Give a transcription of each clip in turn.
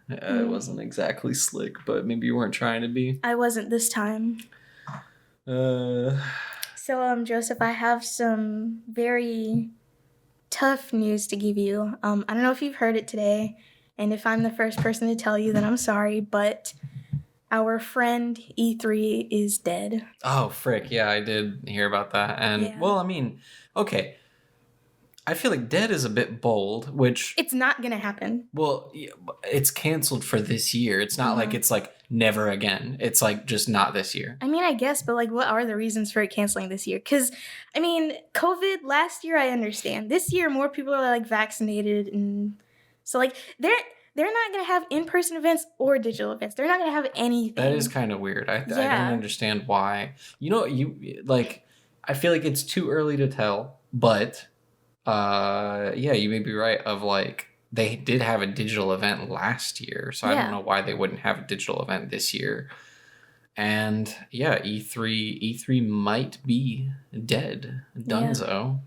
It wasn't exactly slick, but maybe you weren't trying to be. I wasn't this time. So, Joseph, I have some very tough news to give you. I don't know if you've heard it today, and if I'm the first person to tell you, then I'm sorry, but our friend E3 is dead. Oh, frick. Yeah, I did hear about that. And, well, I mean, okay. I feel like dead is a bit bold, which... It's not going to happen. Well, it's canceled for this year. It's not like it's like never again. It's like just not this year. I mean, I guess, but like what are the reasons for it canceling this year? Because, I mean, COVID last year, I understand. This year, more people are like vaccinated. And so like they're not going to have in-person events or digital events. They're not going to have anything. That is kind of weird. I don't understand why. You know, I feel like it's too early to tell, but... yeah, you may be right of like they did have a digital event last year, so I don't know why they wouldn't have a digital event this year. And yeah, E3 might be dead, donezo,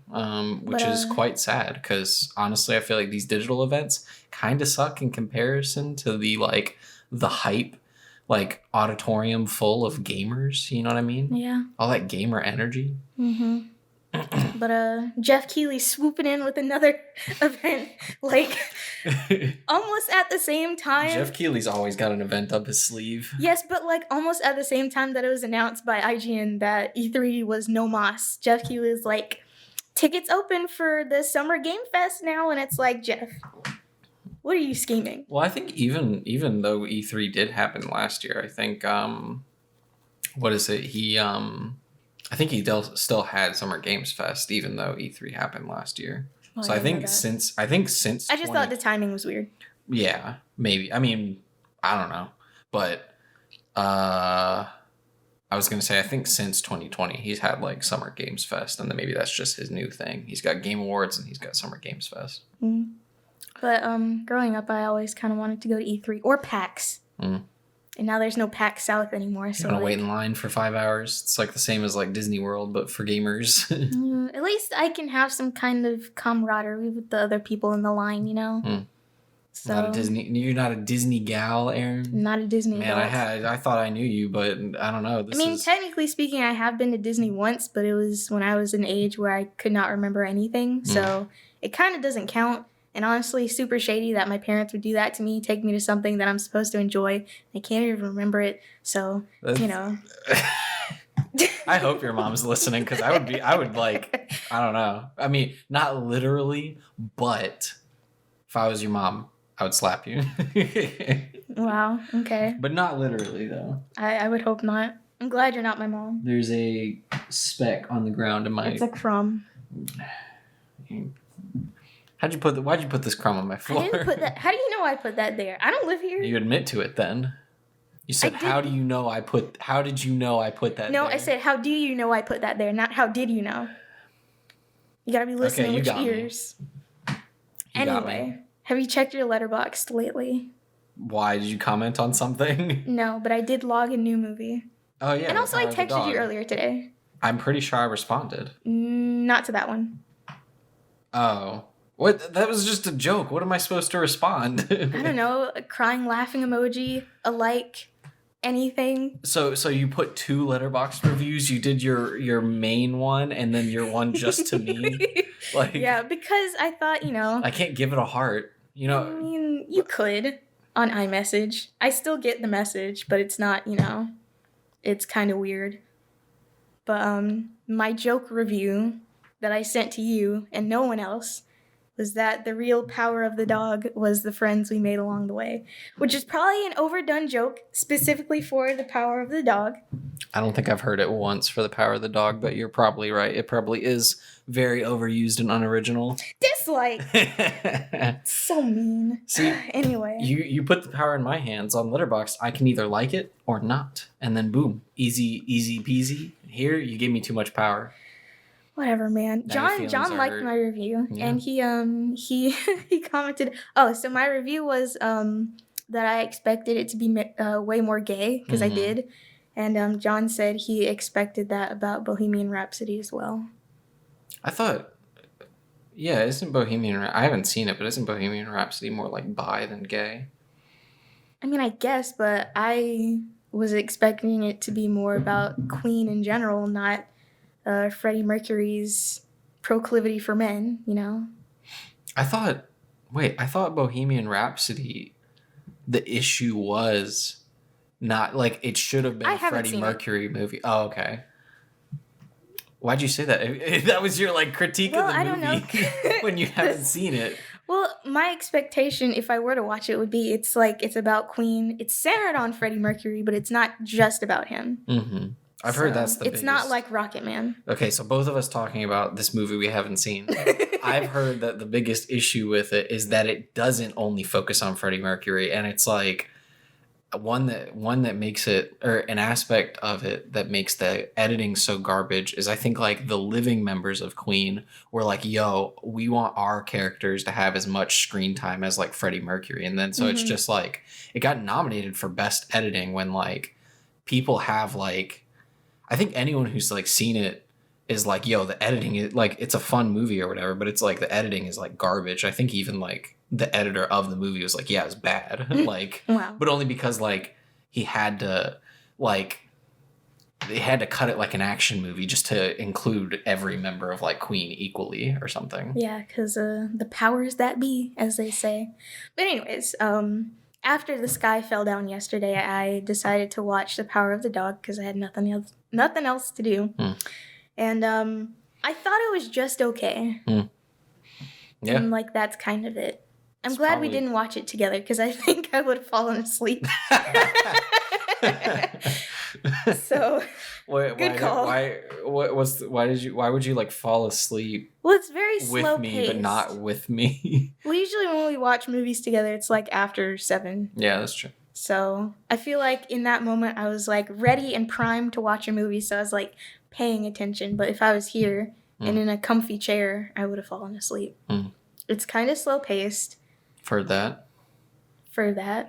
which is quite sad because honestly, I feel like these digital events kind of suck in comparison to the hype, like auditorium full of gamers. You know what I mean? Yeah. All that gamer energy. Mm-hmm. But Jeff Keighley's swooping in with another event, like almost at the same time. Jeff Keighley's always got an event up his sleeve. Yes, but like almost at the same time that it was announced by IGN that E3 was no mas. Jeff Keighley's like, tickets open for the Summer Game Fest now, and it's like, Jeff, what are you scheming? Well, I think even though E3 did happen last year, I think what is it? I think he still had Summer Games Fest, even though E3 happened last year. Oh, so I think since I just thought the timing was weird. Yeah, maybe. I mean, I don't know, but I was gonna say I think since 2020 he's had like Summer Games Fest, and then maybe that's just his new thing. He's got Game Awards and he's got Summer Games Fest. Mm. But growing up, I always kind of wanted to go to E3 or PAX. Mm. And now there's no PAX South anymore. So you gotta wait in line for 5 hours. It's like the same as like Disney World, but for gamers. At least I can have some kind of camaraderie with the other people in the line, you know? Mm. So You're not a Disney gal, Arin? Not a Disney Man, I thought I knew you, but I don't know. Technically speaking, I have been to Disney once, but it was when I was an age where I could not remember anything. So it kind of doesn't count. And honestly, super shady that my parents would do that to me, take me to something that I'm supposed to enjoy. I can't even remember it. So, you know. I hope your mom's listening because I would like, I don't know. I mean, not literally, but if I was your mom, I would slap you. Wow. Okay. But not literally, though. I would hope not. I'm glad you're not my mom. There's a speck on the ground in my... It's a crumb. Why'd you put this crumb on my floor? I didn't put that. How do you know I put that there? I don't live here. You admit to it then. You said, how did you know I put that there? No, I said, how do you know I put that there? Not how did you know? You gotta be listening with your ears. Anyway, have you checked your letterboxd lately? Why? Did you comment on something? No, but I did log a new movie. Oh, yeah. And also I texted you earlier today. I'm pretty sure I responded. Not to that one. Oh. What? That was just a joke. What am I supposed to respond? I don't know. A crying, laughing emoji, a like, anything. So you put 2 Letterboxd reviews. You did your main one and then your one just to me. Like, yeah, because I thought, you know, I can't give it a heart. You know, I mean, you could on iMessage. I still get the message, but it's not, you know, it's kind of weird. But my joke review that I sent to you and no one else was that the real power of the dog was the friends we made along the way, which is probably an overdone joke specifically for the power of the dog. I don't think I've heard it once for the power of the dog, but you're probably right. It probably is very overused and unoriginal. Dislike! So mean. See, anyway. You put the power in my hands on Letterboxd. I can either like it or not. And then boom, easy peasy. Here, you gave me too much power. Whatever, man. John liked my review, and he commented. Oh, so my review was that I expected it to be way more gay because I did, and John said he expected that about Bohemian Rhapsody as well. I thought, yeah, isn't Bohemian? I haven't seen it, but isn't Bohemian Rhapsody more like bi than gay? I mean, I guess, but I was expecting it to be more about Queen in general, not Freddie Mercury's proclivity for men, you know? I thought Bohemian Rhapsody, the issue was not like it should have been I a haven't Freddie seen Mercury movie. Oh, okay. Why'd you say that? That was your like critique Well, of the I don't know. movie when you haven't seen it. Well, my expectation, if I were to watch it, would be it's about Queen. It's centered on Freddie Mercury, but it's not just about him. Mm-hmm. I've heard that's the biggest. It's not like Rocket Man. Okay, so both of us talking about this movie we haven't seen. I've heard that the biggest issue with it is that it doesn't only focus on Freddie Mercury, and it's like one that makes it, or an aspect of it that makes the editing so garbage is I think like the living members of Queen were like, yo, we want our characters to have as much screen time as like Freddie Mercury, and then so it's just like it got nominated for best editing when like people have like, I think anyone who's like seen it is like, yo, the editing is like, it's a fun movie or whatever, but it's like the editing is like garbage. I think even like the editor of the movie was like, yeah, it's bad. Like, wow. But only because like he had to like, they had to cut it like an action movie just to include every member of like Queen equally or something. Yeah, because the powers that be, as they say. But anyways, after the sky fell down yesterday, I decided to watch The Power of the Dog because I had nothing else to do. And I thought it was just okay. Yeah. And like that's kind of it. I'm glad we didn't watch it together because I think I would have fallen asleep. So good call. Why would you like fall asleep? Well, it's very slow with me, paced. but not with me. Well, usually when we watch movies together, it's like after 7. Yeah, that's true. So I feel like in that moment I was like ready and primed to watch a movie, so I was like paying attention. But if I was here and in a comfy chair, I would have fallen asleep. It's kind of slow paced. For that?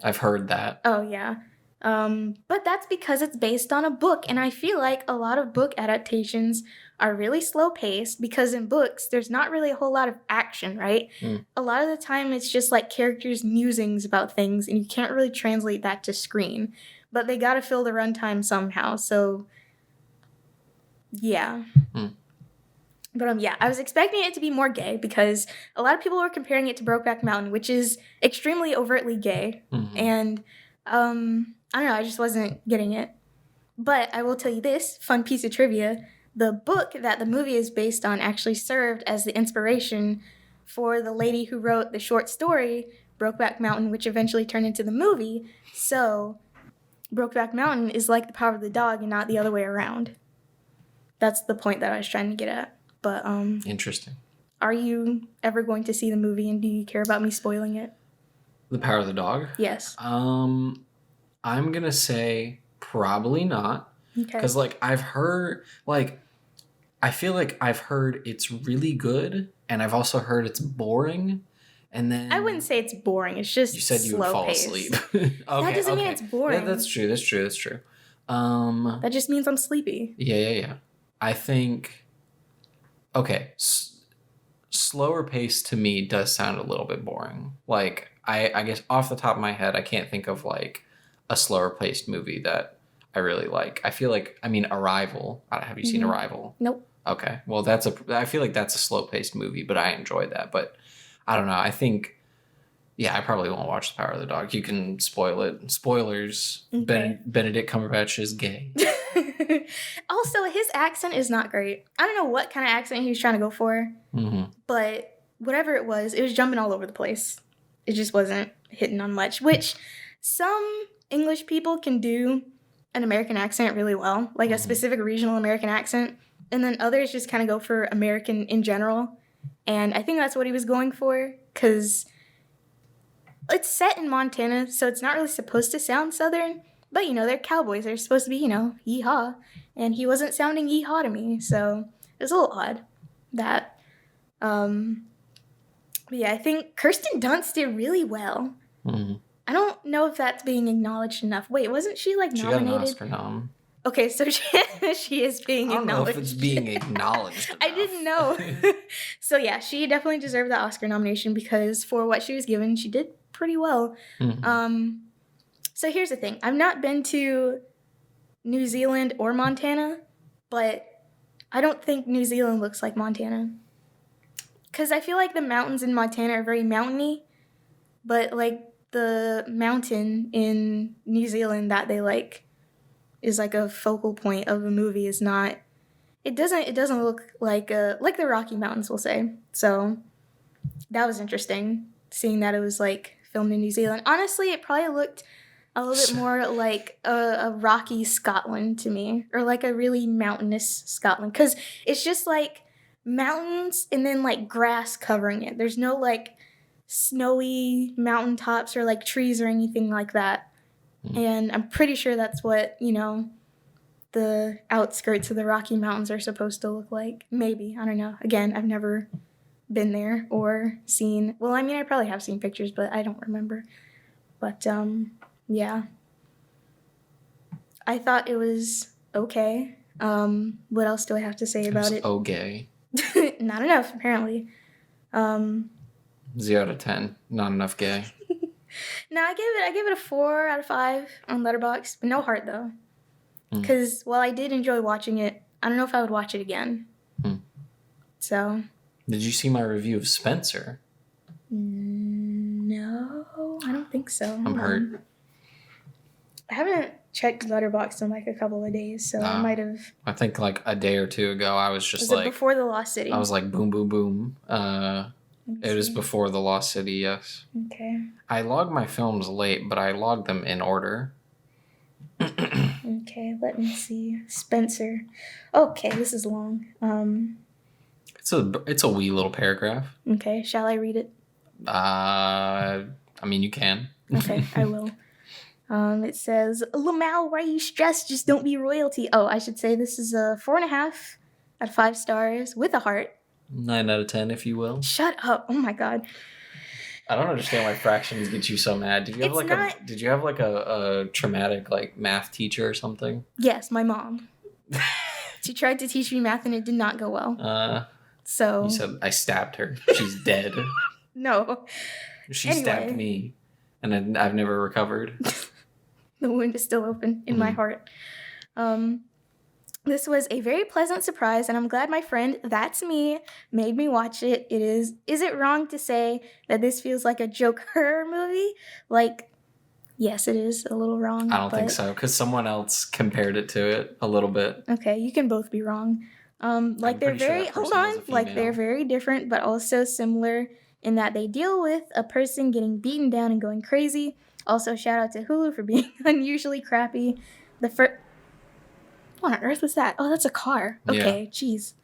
I've heard that. Oh, yeah. But that's because it's based on a book, and I feel like a lot of book adaptations are really slow paced because in books there's not really a whole lot of action, right? A lot of the time it's just like characters' musings about things, and you can't really translate that to screen. But they gotta fill the runtime somehow, so yeah. But yeah, I was expecting it to be more gay because a lot of people were comparing it to Brokeback Mountain, which is extremely overtly gay. And I don't know, I just wasn't getting it. But I will tell you this, fun piece of trivia, the book that the movie is based on actually served as the inspiration for the lady who wrote the short story, Brokeback Mountain, which eventually turned into the movie. So Brokeback Mountain is like The Power of the Dog and not the other way around. That's the point that I was trying to get at. But interesting. Are you ever going to see the movie, and do you care about me spoiling it? The Power of the Dog? Yes. I'm gonna say probably not. Okay. Because like I've heard, like I feel like I've heard it's really good, and I've also heard it's boring. And then I wouldn't say it's boring. It's just you said you would fall asleep. Okay, that doesn't mean it's boring. Yeah, that's true. That just means I'm sleepy. Yeah. I think. Okay, slower pace to me does sound a little bit boring. Like, I guess off the top of my head, I can't think of, like, a slower paced movie that I really like. I feel like, Arrival. Have you seen Arrival? Nope. Okay, well, I feel like that's a slow paced movie, but I enjoy that. But I don't know, I think, yeah, I probably won't watch The Power of the Dog. You can spoil it. Spoilers, okay. Benedict Cumberbatch is gay. Also, his accent is not great. I don't know what kind of accent he was trying to go for, but whatever it was jumping all over the place. It just wasn't hitting on much, which some English people can do an American accent really well, like a specific regional American accent, and then others just kind of go for American in general, and I think that's what he was going for, because it's set in Montana, so it's not really supposed to sound Southern. But, they're cowboys. They're supposed to be, yeehaw. And he wasn't sounding yeehaw to me, so it was a little odd. That. But yeah, I think Kirsten Dunst did really well. I don't know if that's being acknowledged enough. Wait, wasn't she, nominated? She got an Oscar nom. Okay, so she is being acknowledged. I don't know if it's being acknowledged enough. I didn't know. So yeah, she definitely deserved the Oscar nomination because for what she was given, she did pretty well. So here's the thing. I've not been to New Zealand or Montana, but I don't think New Zealand looks like Montana. Because I feel like the mountains in Montana are very mountainy, but like the mountain in New Zealand that they like is like a focal point of a movie is not. It doesn't look like the Rocky Mountains, we'll say. So that was interesting, seeing that it was like filmed in New Zealand. Honestly, it probably looked a little bit more like a rocky Scotland to me, or like a really mountainous Scotland, because it's just like mountains and then like grass covering it. There's no like snowy mountaintops or like trees or anything like that. And I'm pretty sure that's what, the outskirts of the Rocky Mountains are supposed to look like. Maybe. I don't know. Again, I've never been there or seen. Well, I mean, I probably have seen pictures, but I don't remember. But, yeah. I thought it was okay. What else do I have to say about it? Okay. Not enough, apparently. 0 out of 10. Not enough gay. No, I give it a 4 out of 5 on Letterboxd. No heart, though. Because while I did enjoy watching it, I don't know if I would watch it again. So. Did you see my review of Spencer? No, I don't think so. I'm hurt. I haven't checked Letterboxd in like a couple of days, so I might have. I think like a day or two ago, I was just like. Was it before The Lost City? I was like, boom, boom, boom. It was before The Lost City, yes. Okay. I log my films late, but I log them in order. Okay, let me see. Spencer. Okay, this is long. It's a wee little paragraph. Okay, shall I read it? I mean, you can. Okay, I will. It says, Lamau, why are you stressed? Just don't be royalty. Oh, I should say this is a 4.5 out of 5 stars with a heart. 9 out of 10, if you will. Shut up! Oh my god. I don't understand why fractions get you so mad. Did you have a traumatic like math teacher or something? Yes, my mom. She tried to teach me math and it did not go well. So you said I stabbed her. She's dead. No. She stabbed me, and I've never recovered. The wound is still open in my heart. This was a very pleasant surprise, and I'm glad my friend, that's me, made me watch it. Is it wrong to say that this feels like a joke horror movie? Like, yes, it is a little wrong. I don't think so, because someone else compared it to it a little bit. Okay, you can both be wrong. They're very, they're very different, but also similar in that they deal with a person getting beaten down and going crazy. Also, shout out to Hulu for being unusually crappy. What on earth was that? Oh, that's a car. Okay, jeez.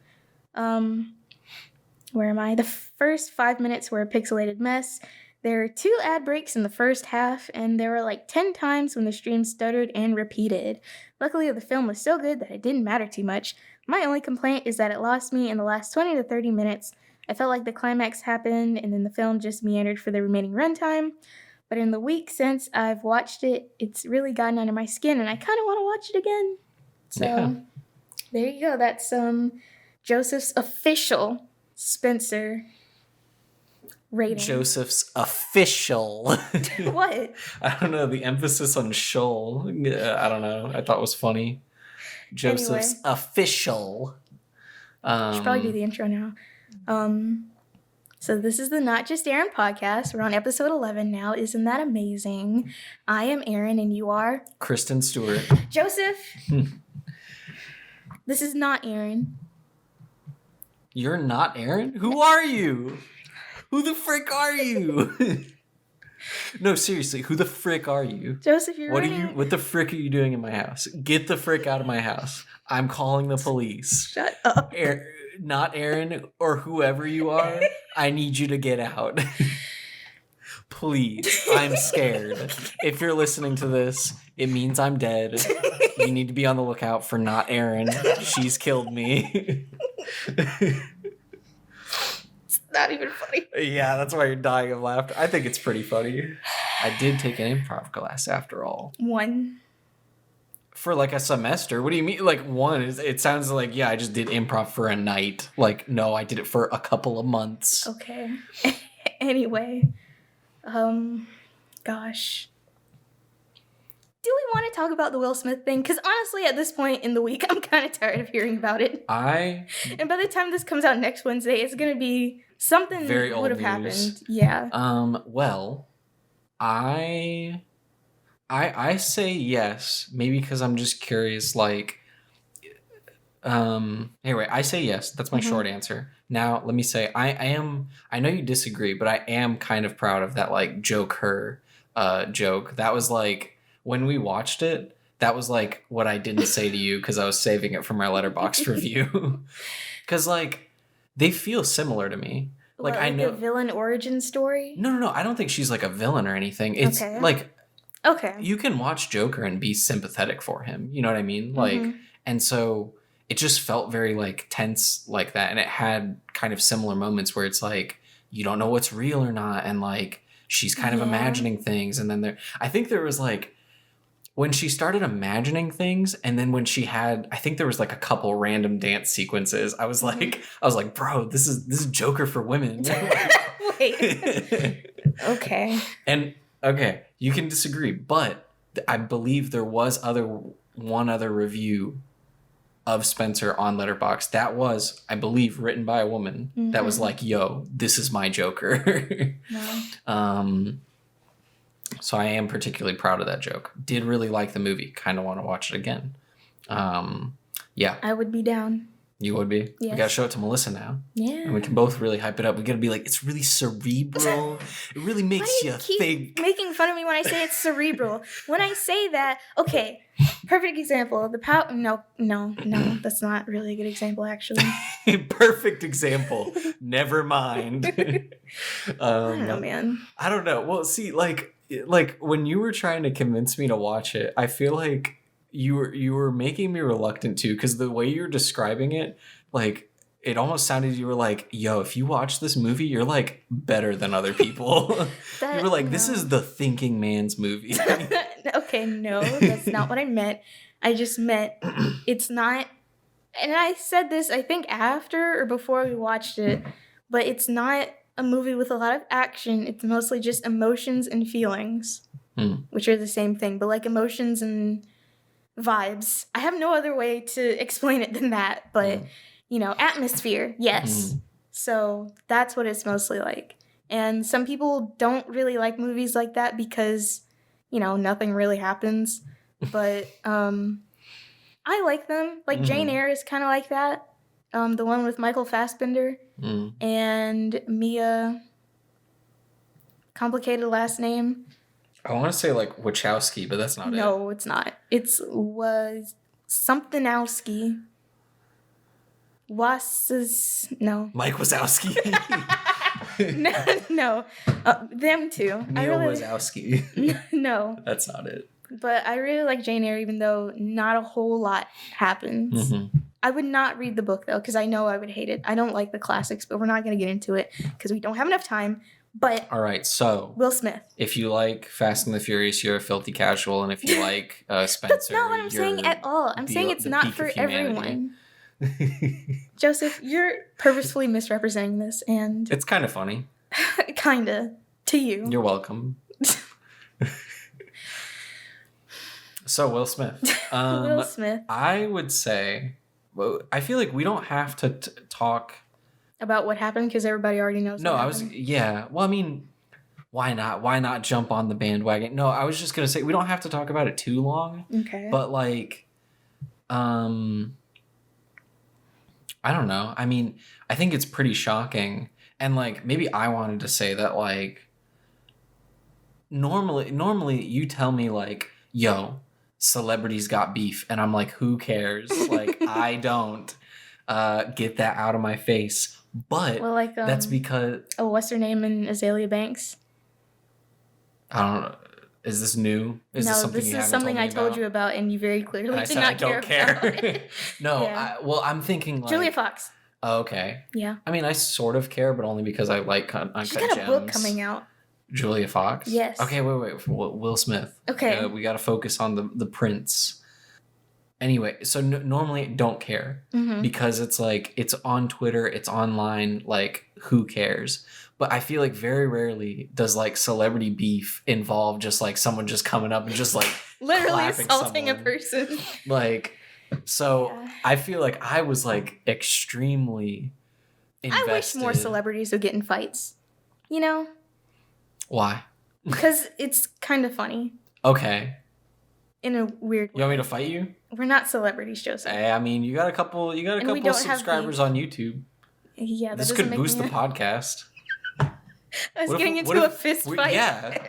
Where am I? The first 5 minutes were a pixelated mess. There were 2 ad breaks in the first half, and there were like 10 times when the stream stuttered and repeated. Luckily, the film was so good that it didn't matter too much. My only complaint is that it lost me in the last 20 to 30 minutes. I felt like the climax happened, and then the film just meandered for the remaining runtime. But in the week since I've watched it, it's really gotten under my skin, and I kind of want to watch it again. So, There you go. That's Joseph's official Spencer rating. Joseph's official. What? I don't know. The emphasis on shoal. I don't know. I thought it was funny. Joseph's official. Should probably do the intro now. So this is the Not Just Arin podcast. We're on episode 11 now. Isn't that amazing? I am Arin, and you are? Kristen Stewart. Joseph. This is not Arin. You're not Arin? Who are you? Who the frick are you? No, seriously, who the frick are you? Joseph, you're right. What the frick are you doing in my house? Get the frick out of my house. I'm calling the police. Shut up. Not Arin or whoever you are. I need you to get out. Please. I'm scared. If you're listening to this, it means I'm dead. You need to be on the lookout for not Arin. She's killed me. It's not even funny. Yeah, that's why you're dying of laughter. I think it's pretty funny. I did take an improv class after all. 1. For like a semester? What do you mean? Like 1? It sounds like, yeah, I just did improv for a night. Like, no, I did it for a couple of months. Okay. Anyway. Gosh. want to talk about the Will Smith thing? Because honestly, at this point in the week, I'm kind of tired of hearing about it. And by the time this comes out next Wednesday, it's going to be something very would have happened. Yeah. Well, I say yes, maybe because I'm just curious, like, anyway, I say yes. That's my short answer. Now, let me say, I know you disagree, but I am kind of proud of that, like, joke. That was, like, when we watched it, that was, like, what I didn't say to you because I was saving it for my Letterboxd review. Because, like, they feel similar to me. Like, I know... the villain origin story? No. I don't think she's, like, a villain or anything. It's, like... Okay. You can watch Joker and be sympathetic for him. You know what I mean? Like, and so it just felt very, like, tense like that. And it had kind of similar moments where it's like, you don't know what's real or not. And, like, she's kind of imagining things. And then I think there was, like, when she started imagining things, and then when she had, I think there was, like, a couple random dance sequences. I was like, bro, this is Joker for women. Wait. Okay. And okay, you can disagree, but I believe there was one other review of Spencer on Letterboxd that was, I believe, written by a woman that was like, "Yo, this is my Joker." No. So I am particularly proud of that joke. Did really like the movie. Kind of want to watch it again. Yeah. I would be down. You would be? Yes. We gotta show it to Melissa now. Yeah. And we can both really hype it up. We gotta be like, it's really cerebral. It really makes you think. Making fun of me when I say it's cerebral. When I say that, okay, perfect example. No, that's not really a good example, actually. Perfect example. Never mind. I don't know, man. I don't know. Well, see, like when you were trying to convince me to watch it, I feel like you were making me reluctant to, because the way you're describing it, like, it almost sounded, you were like, yo, if you watch this movie, you're like better than other people. You were like, this is the thinking man's movie. Okay, no, that's not what I meant. I just meant it's not, and I said this, I think, after or before we watched it, but it's not a movie with a lot of action. It's mostly just emotions and feelings, which are the same thing, but like emotions and vibes. I have no other way to explain it than that, but atmosphere, yes. So that's what it's mostly like. And some people don't really like movies like that because, nothing really happens. But I like them. Like Jane Eyre is kind of like that. The one with Michael Fassbender and Mia, complicated last name. I want to say like Wachowski, but that's not it. No, it's not. Was somethingowski. No. Mike Wazowski. No. Them two. Neil Wazowski. No. That's not it. But I really like Jane Eyre, even though not a whole lot happens. I would not read the book, though, because I know I would hate it. I don't like the classics, but we're not going to get into it because we don't have enough time. But all right, so Will Smith. If you like Fast and the Furious, you're a filthy casual, and if you like Spencer, that's not what I'm saying at all. I'm saying it's not for everyone. Joseph, you're purposefully misrepresenting this, and it's kind of funny. Kinda to you. You're welcome. So Will Smith. Will Smith. I would say, well, I feel like we don't have to talk about what happened because everybody already knows. No, well, I mean, why not? Why not jump on the bandwagon? No, I was just gonna say we don't have to talk about it too long. Okay. But like, I don't know. I mean, I think it's pretty shocking, and like maybe I wanted to say that like, normally you tell me like, yo, celebrities got beef, and I'm like, who cares? Like, I don't get that out of my face. But that's because... Oh, what's her name in Azalea Banks? I don't know. Is this new? This is something I told you about, and you very clearly did not I don't care. No, yeah. I'm thinking like... Julia Fox. Oh, okay. Yeah. I mean, I sort of care, but only because I like Uncut Gems. She's got a book coming out. Julia Fox? Yes. Okay, wait. Will Smith. Okay. We got to focus on the prince. Anyway, so normally I don't care because it's like, it's on Twitter, it's online, like, who cares? but I feel like very rarely does like celebrity beef involve just like someone just coming up and just like literally assaulting someone. A person. Like, so Yeah. I feel like I was like extremely invested. I wish more celebrities would get in fights. You know? Why? Because it's kind of funny. Okay. In a weird way. You want me to fight you? We're not celebrities, Joseph. Hey, I mean, you got a couple subscribers on YouTube. Yeah, that this doesn't could make boost me the podcast. I was getting into a fist fight. Yeah.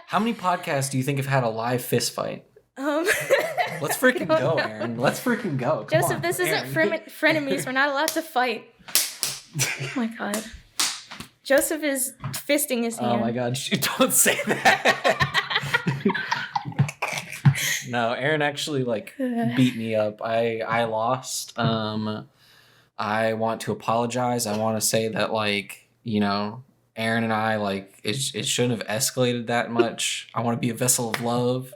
How many podcasts do you think have had a live fist fight? Let's freaking go, Arin. Let's freaking go. Come Joseph, on, this isn't frenemies. We're not allowed to fight. Oh my god. Joseph is fisting his hand. Oh my god, don't say that. No, Arin actually like beat me up. I lost. I want to apologize. I want to say that like, you know, Arin and I like it shouldn't have escalated that much. I want to be a vessel of love.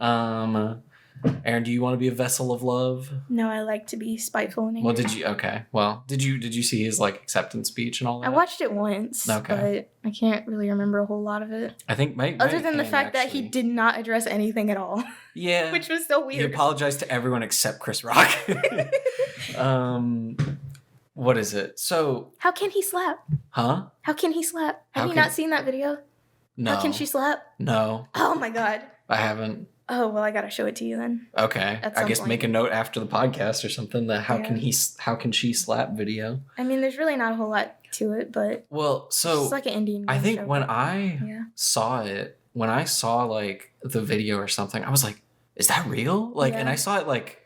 Arin, do you want to be a vessel of love? No, I like to be spiteful and angry. Well, did you? Okay. Well, did you see his like acceptance speech and all that? I watched it once, but I can't really remember a whole lot of it. I think other than the fact that he did not address anything at all. Yeah. Which was so weird. He apologized to everyone except Chris Rock. What is it? So how can he slap? Huh? How can he slap? Have you not seen that video? No. How can she slap? No. Oh my god. I haven't. Oh well, I gotta show it to you then. Okay. I guess make a note after the podcast or something that how can she slap video. I mean, there's really not a whole lot to it, but it's like an Indian. I think when I saw it, when I saw like the video or something, I was like, "Is that real?" Like, and I saw it like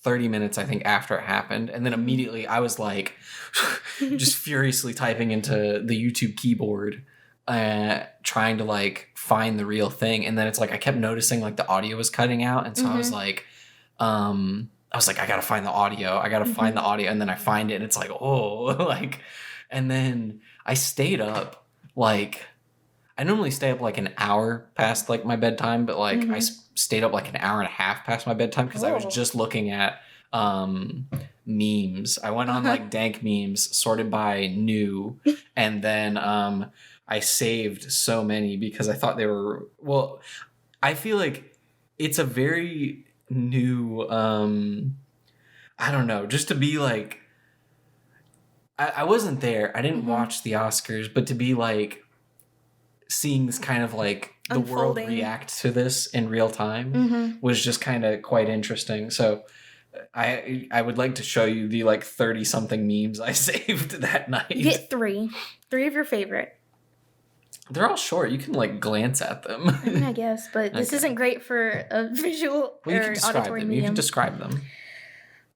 30 minutes, I think, after it happened, and then immediately I was like, just furiously typing into the YouTube keyboard, trying to like find the real thing, and then it's like I kept noticing like the audio was cutting out, and so I was like, I gotta find the audio, find the audio, and then I find it, and it's like, oh, like, and then I stayed up like. I normally stay up like an hour past like my bedtime, but like I stayed up like an hour and a half past my bedtime because I was just looking at memes. I went on like dank memes sorted by new, and then I saved so many because I thought they were I feel like it's a very new I don't know, just to be like I wasn't there. I didn't watch the Oscars, but to be like seeing this kind of like the world react to this in real time was just kind of quite interesting. So I would like to show you the like 30 something memes I saved that night. You get three of your favorite. They're all short. You can like glance at them. I mean, I guess, but this isn't great for a visual or auditory medium. You can describe them.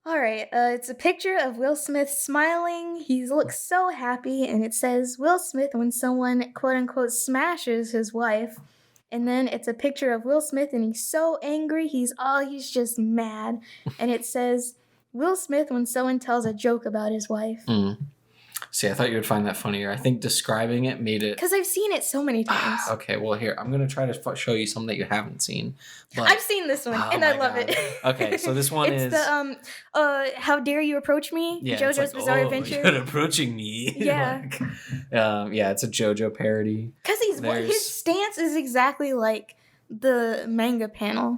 All right, it's a picture of Will Smith smiling. He looks so happy, and it says, Will Smith when someone, quote-unquote, smashes his wife. And then it's a picture of Will Smith, and he's so angry, he's just mad. And it says, Will Smith when someone tells a joke about his wife. See, I thought you would find that funnier. I think describing it made it... Because I've seen it so many times. Okay, well, here, I'm going to try to show you something that you haven't seen. But... I've seen this one, and I love it. Okay, so this one it's the, How Dare You Approach Me? Yeah, JoJo's Bizarre Adventure. You're approaching me. Yeah. Yeah, it's a JoJo parody. Because his stance is exactly like the manga panel.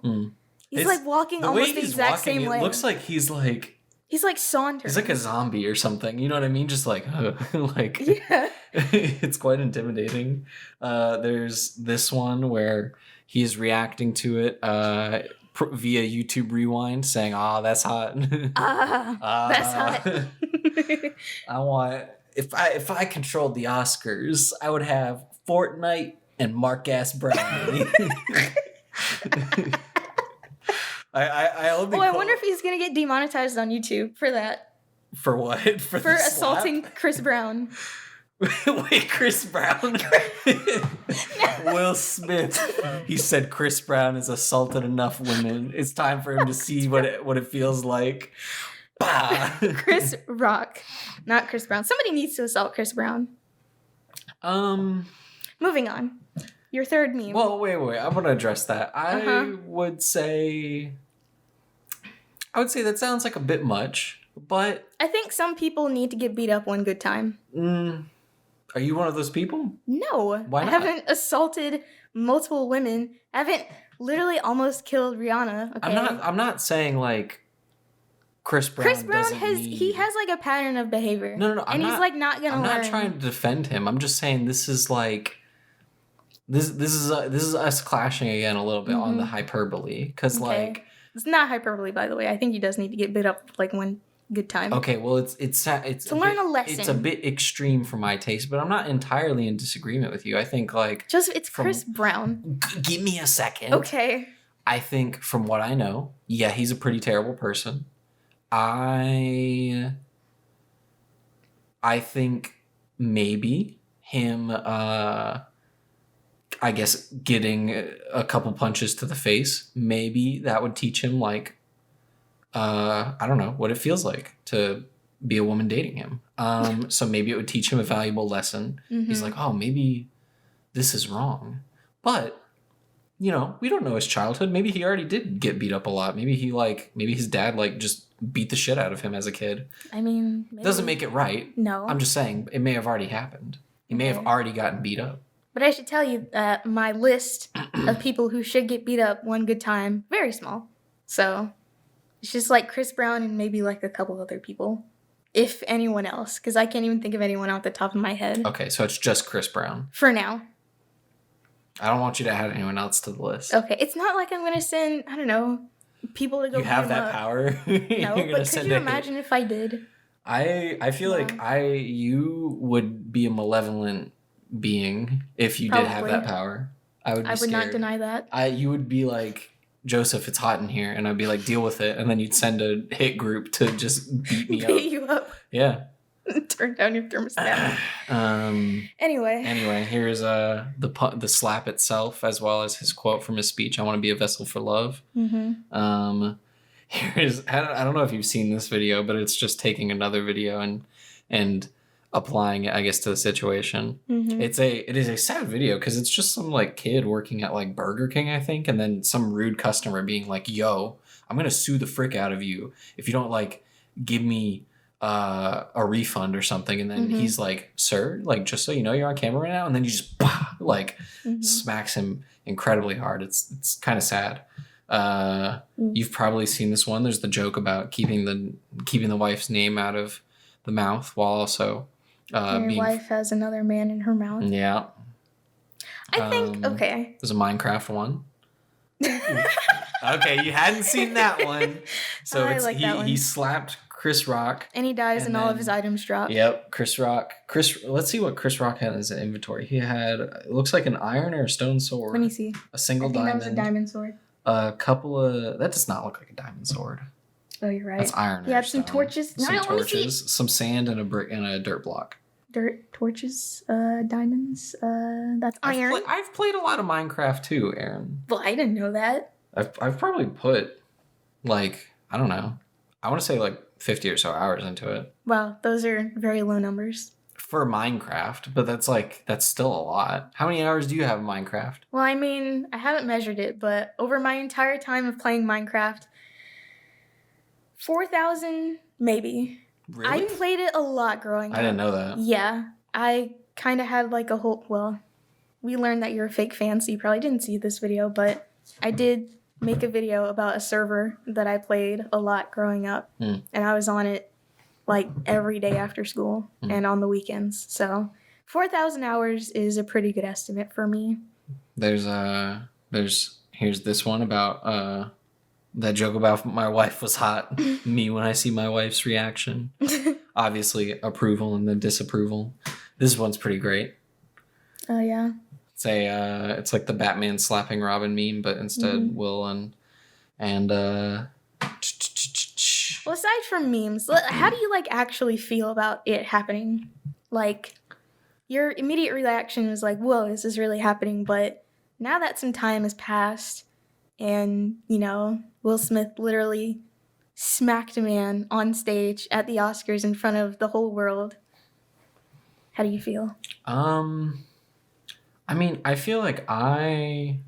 He's like walking almost the exact same way. It looks like he's like... He's like sauntering. He's like a zombie or something. You know what I mean? Just like, like, yeah. It's quite intimidating. There's this one where he's reacting to it via YouTube Rewind, saying, that's hot. That's hot. I want, if I controlled the Oscars, I would have Fortnite and Mark-ass Brown. I wonder if he's gonna get demonetized on YouTube for that. For what? For assaulting Chris Brown. Wait, Chris Brown? Will Smith. He said Chris Brown has assaulted enough women. It's time for him to see what it feels like. Bah! Chris Rock, not Chris Brown. Somebody needs to assault Chris Brown. Moving on. Your third meme. Well, wait. I want to address that. I would say that sounds like a bit much, but I think some people need to get beat up one good time. Are you one of those people? No. Why not? I haven't assaulted multiple women. I haven't literally almost killed Rihanna. Okay. I'm not saying like Chris Brown he has like a pattern of behavior. No. He's like not gonna learn. I'm not trying to defend him. I'm just saying this is like this is us clashing again a little bit on the hyperbole because like it's not hyperbole, by the way. I think he does need to get bit up like one good time. Okay, well it's to learn a lesson. It's a bit extreme for my taste, but I'm not entirely in disagreement with you. I think like it's Chris Brown. Give me a second. Okay. I think from what I know, yeah, he's a pretty terrible person. I think maybe him I guess getting a couple punches to the face, maybe that would teach him like I don't know what it feels like to be a woman dating him. So maybe it would teach him a valuable lesson. He's like, oh, maybe this is wrong. But, you know, we don't know his childhood. Maybe he already did get beat up a lot. Maybe his dad like just beat the shit out of him as a kid. I mean, maybe. Doesn't make it right. No. I'm just saying it may have already happened. He may have already gotten beat up. But I should tell you that my list of people who should get beat up one good time, very small. So it's just like Chris Brown and maybe like a couple other people. If anyone else. Because I can't even think of anyone off the top of my head. Okay, so it's just Chris Brown. For now. I don't want you to add anyone else to the list. Okay, it's not like I'm going to send, I don't know, people to go. You have that power? No, but could you imagine if I did? I feel like you would be a malevolent being if you did have that power. I would scared. Not deny that. You would be like, Joseph, it's hot in here, and I'd be like, deal with it, and then you'd send a hit group to just beat me up. Beat you up. Yeah. Turn down your thermostat. Anyway, here's the slap itself as well as his quote from his speech. I want to be a vessel for love. Here's I don't know if you've seen this video, but it's just taking another video and applying it, I guess, to the situation. It is a sad video because it's just some like kid working at like Burger King, I think, and then some rude customer being like, "Yo, I'm gonna sue the frick out of you if you don't like give me a refund or something." And then he's like, "Sir, like just so you know, you're on camera right now." And then you just smacks him incredibly hard. It's kind of sad. You've probably seen this one. There's the joke about keeping the wife's name out of the mouth while also your wife has another man in her mouth. Yeah. I think okay. There's a Minecraft one. Okay, you hadn't seen that one. So he slapped Chris Rock. And he dies and all of his items drop. Yep, Chris Rock. Let's see what Chris Rock had in his inventory. He had, it looks like an iron or a stone sword. Let me see. A single diamond. That was a diamond sword. A couple of, that does not look like a diamond sword. Oh, you're right. That's iron. He had some torches. Some sand and a brick and a dirt block. Torches, diamonds, that's iron. I've played a lot of Minecraft too, Arin. Well, I didn't know that. I've probably put like, I don't know, I want to say like 50 or so hours into it. Wow, those are very low numbers. For Minecraft, but that's still a lot. How many hours do you have in Minecraft? Well, I mean, I haven't measured it, but over my entire time of playing Minecraft, 4,000 maybe. Really? I played it a lot growing up. I didn't know that. Yeah, I kind of had like a whole, well, we learned that you're a fake fan, so you probably didn't see this video, but I did make a video about a server that I played a lot growing up, and I was on it like every day after school and on the weekends. So 4,000 hours is a pretty good estimate for me. Here's this one about that joke about my wife was hot. Me when I see my wife's reaction. Obviously approval and then disapproval. This one's pretty great. Oh yeah. It's like the Batman slapping Robin meme, but instead Will and well, aside from memes, how do you like actually feel about it happening? Like, your immediate reaction was like, whoa, is this really happening? But now that some time has passed and, you know, Will Smith literally smacked a man on stage at the Oscars in front of the whole world, how do you feel? I mean, I feel like I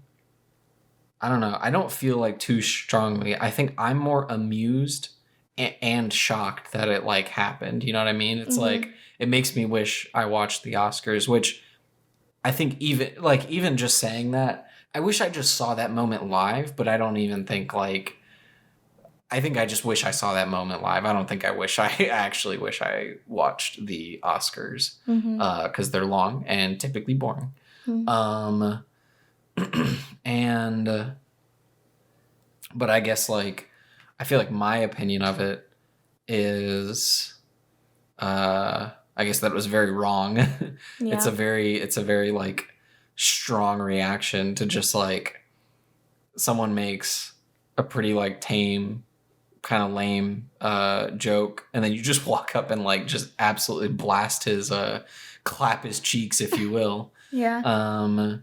don't know. I don't feel like too strongly. I think I'm more amused and shocked that it like happened. You know what I mean? It's like it makes me wish I watched the Oscars, which I think even just saying that, I wish I just saw that moment live, but I don't even think like, I think I just wish I saw that moment live. I don't think I actually wish I watched the Oscars because they're long and typically boring. Mm-hmm. And but I guess like I feel like my opinion of it is I guess that was very wrong. Yeah. It's a very like strong reaction to just like someone makes a pretty like tame, kind of lame joke, and then you just walk up and like just absolutely blast his clap his cheeks, if you will. Yeah.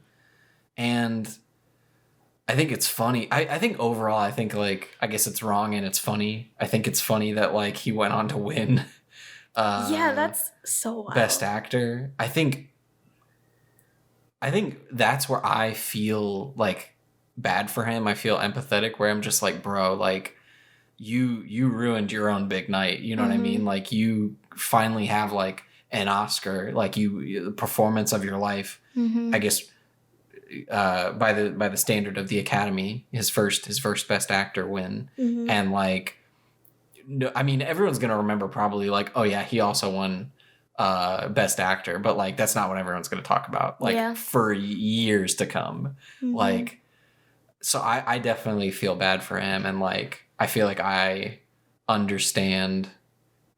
And I think it's funny. I think overall, I think like, I guess it's wrong and it's funny. I think it's funny that like he went on to win. Yeah, that's so wild. Best Actor. I think that's where I feel like bad for him. I feel empathetic, where I'm just like, bro, like you ruined your own big night. You know what I mean? Like you finally have like an Oscar, like the performance of your life. I guess by the standard of the Academy, his first Best Actor win, and like, no, I mean everyone's gonna remember probably like, oh yeah, he also won Best Actor, but like that's not what everyone's gonna talk about like for years to come. Like, so I definitely feel bad for him, and like I feel like I understand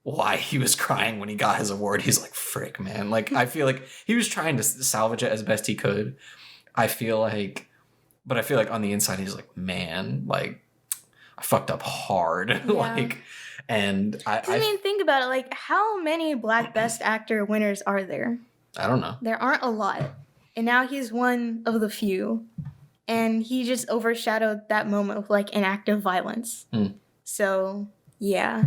why he was crying when he got his award. He's like, frick, man. Like I feel like he was trying to salvage it as best he could. I feel like on the inside he's like, man, like I fucked up hard. Yeah. Like, and I mean, think about it. Like, how many Black Best Actor winners are there? I don't know. There aren't a lot. And now he's one of the few. And he just overshadowed that moment with like an act of violence. So, yeah.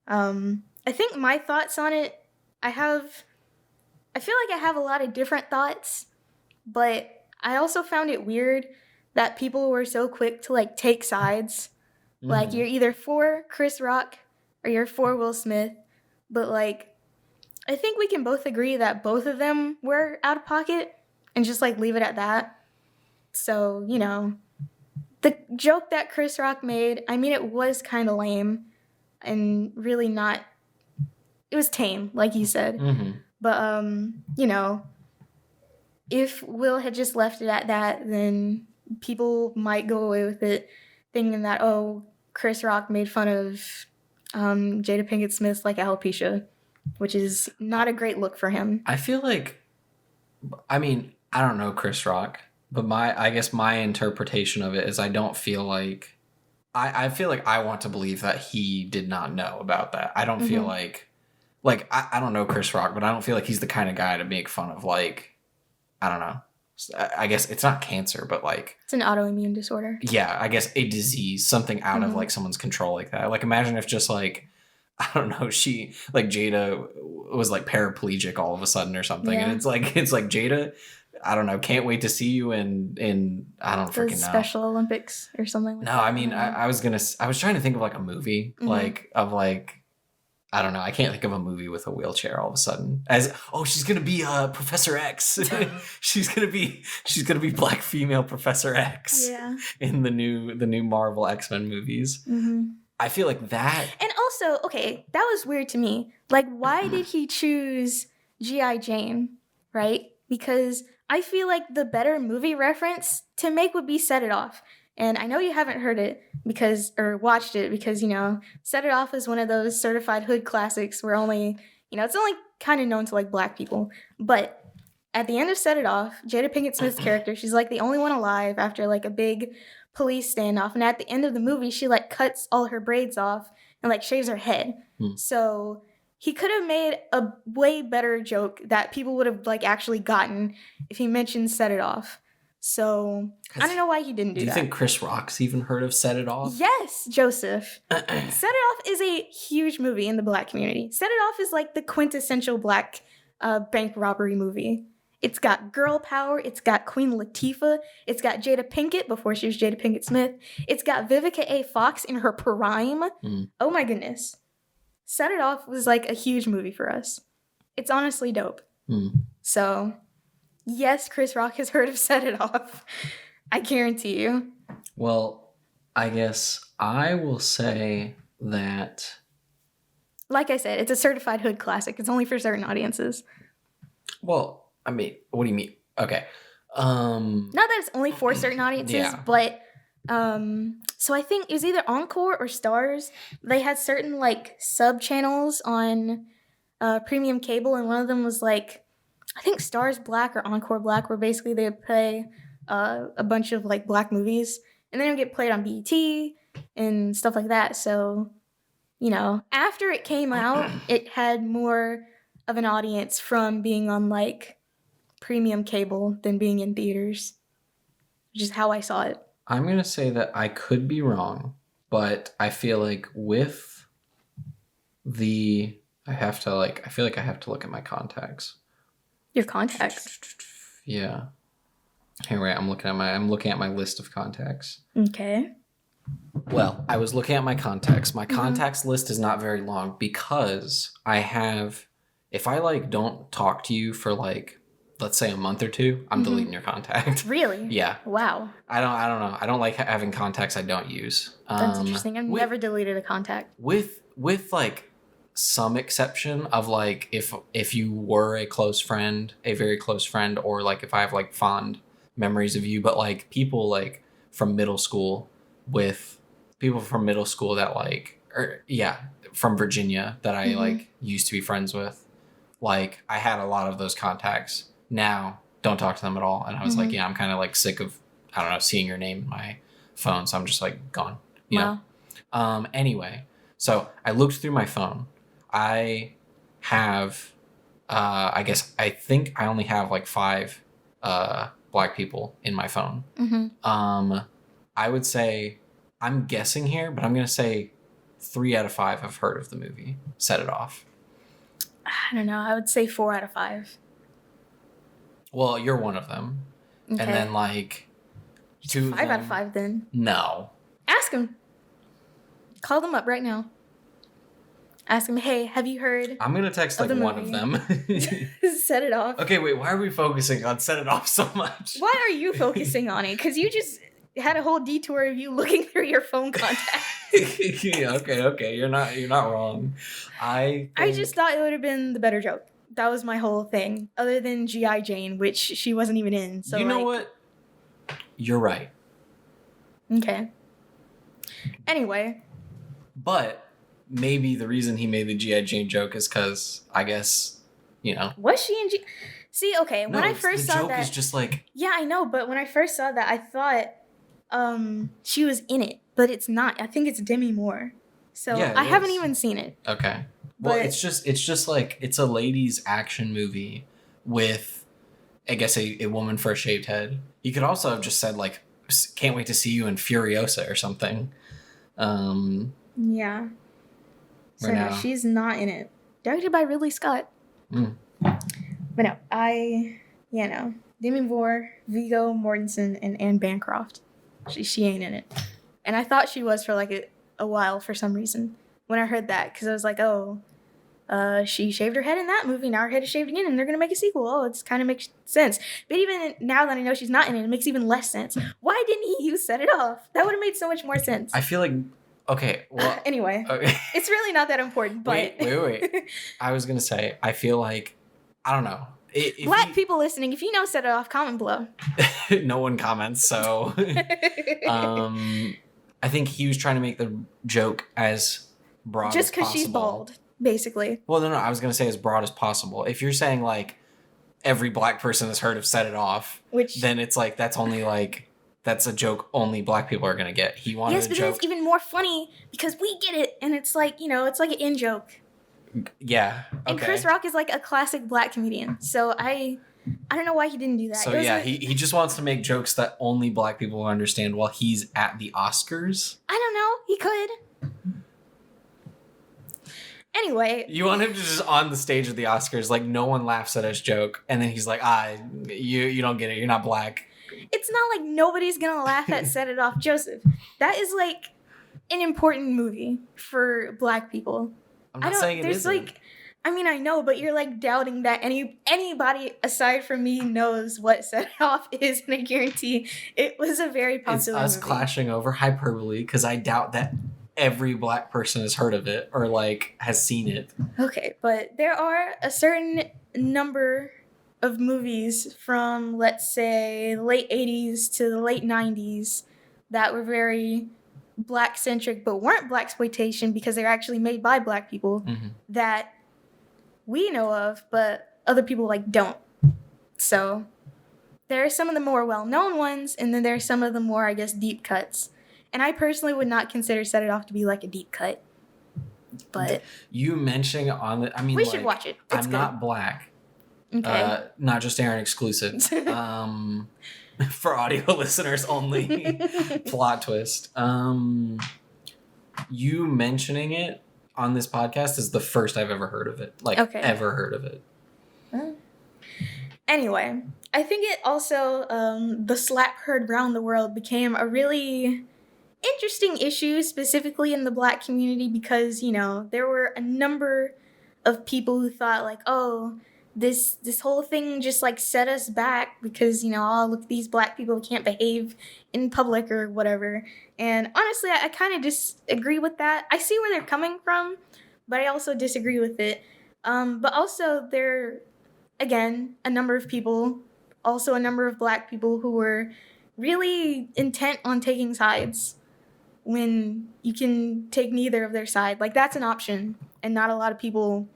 I think my thoughts on it, I feel like I have a lot of different thoughts, but I also found it weird that people were so quick to like take sides. Like, you're either for Chris Rock or you're for Will Smith, but like, I think we can both agree that both of them were out of pocket and just like leave it at that. So, you know, the joke that Chris Rock made, I mean, it was kind of lame and really not, it was tame, like you said. But, you know, if Will had just left it at that, then people might go away with it thinking that, oh, Chris Rock made fun of Jada Pinkett Smith's like alopecia, which is not a great look for him. I feel like, I mean, I don't know Chris Rock, but I guess my interpretation of it is I don't feel like, I feel like I want to believe that he did not know about that. I don't feel like I don't know Chris Rock, but I don't feel like he's the kind of guy to make fun of like, I don't know. I guess it's not cancer, but like, it's an autoimmune disorder. Yeah, I guess a disease, something out of like someone's control like that. Like, imagine if just like, I don't know, she like Jada was like paraplegic all of a sudden or something, and it's like Jada, I don't know, can't wait to see you in I don't freaking know, Special Olympics or something like that. No, I mean I was trying to think of like a movie like of like, I don't know. I can't think of a movie with a wheelchair all of a sudden. She's gonna be Professor X. she's gonna be Black female Professor X. Yeah. In the new Marvel X-Men movies. I feel like that. And also, okay, that was weird to me. Like, why did he choose G.I. Jane, right? Because I feel like the better movie reference to make would be Set It Off. And I know you haven't heard it or watched it because, you know, Set It Off is one of those certified hood classics where it's only kind of known to like Black people. But at the end of Set It Off, Jada Pinkett Smith's character, she's like the only one alive after like a big police standoff. And at the end of the movie, she like cuts all her braids off and like shaves her head. So he could have made a way better joke that people would have like actually gotten if he mentioned Set It Off. So I don't know why he didn't do that. Do you think Chris Rock's even heard of Set It Off? Yes, Joseph. Set It Off is a huge movie in the Black community. Set It Off is like the quintessential Black bank robbery movie. It's got girl power. It's got Queen Latifah. It's got Jada Pinkett before she was Jada Pinkett Smith. It's got Vivica A. Fox in her prime. Oh my goodness. Set It Off was like a huge movie for us. It's honestly dope. Hmm. So, yes, Chris Rock has heard of Set It Off. I guarantee you. Well, I guess I will say that... Like I said, it's a certified hood classic. It's only for certain audiences. Well, I mean, what do you mean? Okay. Not that it's only for certain audiences, but so I think it was either Encore or Stars. They had certain like sub channels on premium cable, and one of them was like, I think Stars Black or Encore Black, where basically they would play a bunch of like black movies, and then it would get played on BET and stuff like that. So, you know, after it came out, it had more of an audience from being on like premium cable than being in theaters, which is how I saw it. I'm going to say that I could be wrong, but I feel like with the... I feel like I have to look at my contacts. Your contacts? Yeah. Here, wait, I'm looking at my list of contacts. Okay. Well, I was looking at my contacts. My contacts list is not very long because I have... If I like don't talk to you for like, let's say a month or two, I'm deleting your contact. Really? Yeah. Wow. I don't know. I don't like having contacts I don't use. That's interesting. I've never deleted a contact. With like some exception of like if you were a close friend, a very close friend, or like if I have like fond memories of you, but like people like from middle school that like, or yeah, from Virginia that I like used to be friends with. Like, I had a lot of those contacts. Now, don't talk to them at all. And I was like, yeah, I'm kind of like sick of, I don't know, seeing your name in my phone. So I'm just like gone, you know? Anyway, so I looked through my phone. I have, I think I only have like 5 black people in my phone. I would say, I'm guessing here, but I'm going to say 3 out of 5 have heard of the movie Set It Off. I don't know. I would say 4 out of 5. Well, you're one of them. Okay. And then, like, 2 5 out of 5, then. No. Ask them. Call them up right now. Ask them, hey, have you heard? I'm going to text, like, one of them. Set It Off. Okay, wait. Why are we focusing on Set It Off so much? Why are you focusing on it? Because you just had a whole detour of you looking through your phone contacts. Yeah, okay. You're not wrong. I just thought it would have been the better joke. That was my whole thing. Other than G.I. Jane, which she wasn't even in. So you know what? You're right. Okay. Anyway. But maybe the reason he made the G.I. Jane joke is because, I guess, you know. Was she in G... See, okay, when I first saw that... the joke is just like... Yeah, I know, but when I first saw that, I thought she was in it. But it's not. I think it's Demi Moore. So yeah, I haven't even seen it. Okay. Well, it's just like, it's a ladies' action movie with, I guess, a woman for a shaved head. You could also have just said, like, can't wait to see you in Furiosa or something. Yeah. So no, she's not in it. Directed by Ridley Scott. But no, Demi Moore, Viggo Mortensen, and Anne Bancroft. She ain't in it. And I thought she was for like a while for some reason when I heard that, because I was like, oh, she shaved her head in that movie, now her head is shaved again, and they're going to make a sequel. Oh, it's kind of makes sense. But even now that I know she's not in it, it makes even less sense. Why didn't he use Set It Off? That would have made so much more sense. I feel like, okay, well. Anyway, okay. It's really not that important, but. Wait. I was going to say, I feel like, I don't know. Black people listening, if you know Set It Off, comment below. No one comments, so. I think he was trying to make the joke as broad as possible. Just because she's bald, basically. Well, no, I was going to say as broad as possible. If you're saying, like, every black person has heard of Set It Off, then it's like, that's only, like, that's a joke only black people are going to get. He wanted a joke. Yes, but it's even more funny because we get it, and it's like, you know, it's like an in-joke. Yeah, okay. And Chris Rock is, like, a classic black comedian, so I don't know why he didn't do that. So yeah, he just wants to make jokes that only black people will understand while he's at the Oscars. I don't know. He could. Anyway. You want him to just on the stage of the Oscars, like no one laughs at his joke, and then he's like, you don't get it. You're not black. It's not like nobody's going to laugh at Set It Off, Joseph. That is like an important movie for black people. I'm not saying it isn't. I mean, I know, but you're like doubting that anybody aside from me knows what Set It Off is, and I guarantee it was a very popular It's us movie. clashing over hyperbole because I doubt that every black person has heard of it or like has seen it. Okay, but there are a certain number of movies from, let's say, the late 80s to the late 90s that were very black centric but weren't black exploitation because they're actually made by black people that we know of, but other people like don't. So there are some of the more well-known ones, and then there are some of the more, I guess, deep cuts. And I personally would not consider Set It Off to be like a deep cut. But you mentioning on the, I mean, we should watch it. It's I'm good. not black. Okay. Not just Arin exclusive. For audio listeners only. Plot twist. You mentioning it on this podcast is the first I've ever heard of it. Like, ever heard of it. Anyway, I think it also, the slap heard around the world became a really interesting issue, specifically in the black community, because, you know, there were a number of people who thought, like, oh, this whole thing just, like, set us back because, you know, oh, look, these black people can't behave in public or whatever. And honestly, I kind of disagree with that. I see where they're coming from, but I also disagree with it. But also, there, again, a number of people, also a number of black people who were really intent on taking sides when you can take neither of their side. Like, that's an option, and not a lot of people,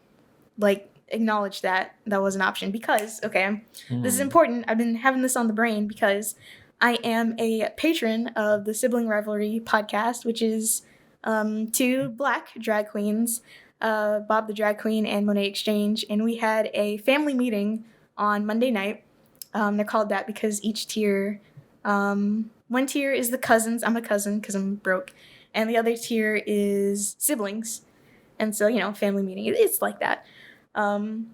like, acknowledge that was an option because, this is important. I've been having this on the brain because I am a patron of the Sibling Rivalry podcast, which is two black drag queens, Bob the Drag Queen and Monet Exchange, and we had a family meeting on Monday night. They're called that because each tier, one tier is the cousins. I'm a cousin because I'm broke. And the other tier is siblings. And so, you know, family meeting, it's like that. And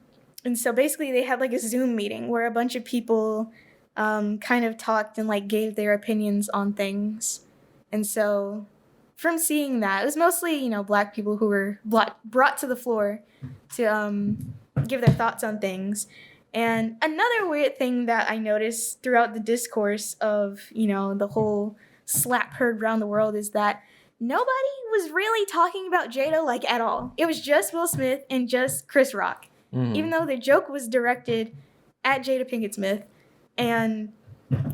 so basically they had like a Zoom meeting where a bunch of people kind of talked and like gave their opinions on things. And so from seeing that, it was mostly, you know, black people who were brought to the floor to give their thoughts on things. And another weird thing that I noticed throughout the discourse of, you know, the whole slap heard around the world is that nobody was really talking about Jada, like, at all. It was just Will Smith and just Chris Rock. Even though the joke was directed at Jada Pinkett Smith. And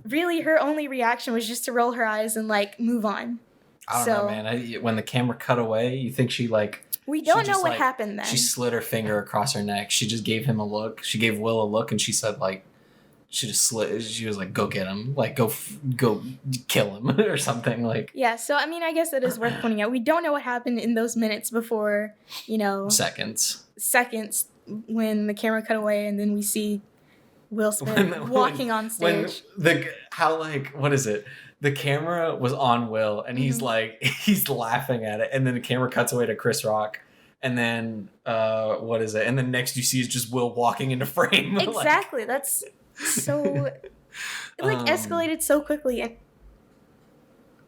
really her only reaction was just to roll her eyes and, like, move on. I don't know, man. When the camera cut away, you think she, like... We don't know what happened then. She slid her finger across her neck. She just gave him a look. She gave Will a look, and she said, like... She just slid... She was like, go get him. Like, go kill him or something, like... Yeah, so, I mean, I guess that is worth pointing out. We don't know what happened in those minutes before, you know... Seconds, when the camera cut away, and then we see Will Smith walking on stage. What is it? The camera was on Will, and he's like, he's laughing at it, and then the camera cuts away to Chris Rock, and then, what is it? And then next you see is just Will walking into frame. Exactly, that's so... It, like, escalated so quickly, and...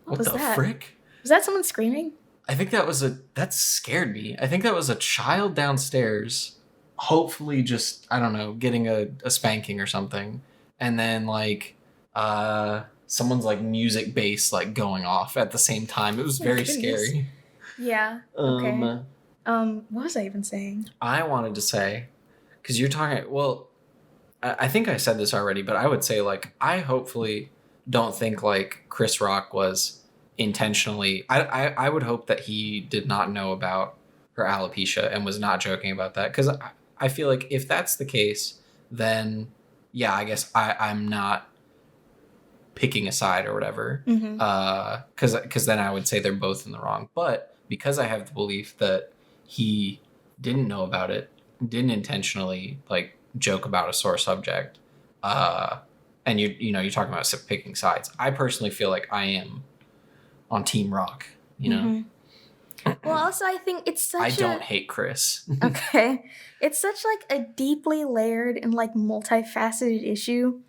What was that? Frick? Was that someone screaming? I think that scared me. I think that was a child downstairs, hopefully just, I don't know, getting a spanking or something. And then, like, someone's, like, music bass, like, going off at the same time. It was very scary. Yeah. Okay. What was I even saying? I wanted to say, because you're talking, well, I think I said this already, but I would say, like, I hopefully don't think, like, Chris Rock was intentionally... I would hope that he did not know about her alopecia and was not joking about that, because I feel like if that's the case, then, yeah, I guess I'm not picking a side or whatever, because then I would say they're both in the wrong. But because I have the belief that he didn't know about it, didn't intentionally, like, joke about a sore subject, and you're talking about picking sides, I personally feel like I am on Team Rock, you know? Well, also, I think it's such I don't hate Chris. Okay. It's such, like, a deeply layered and, like, multifaceted issue.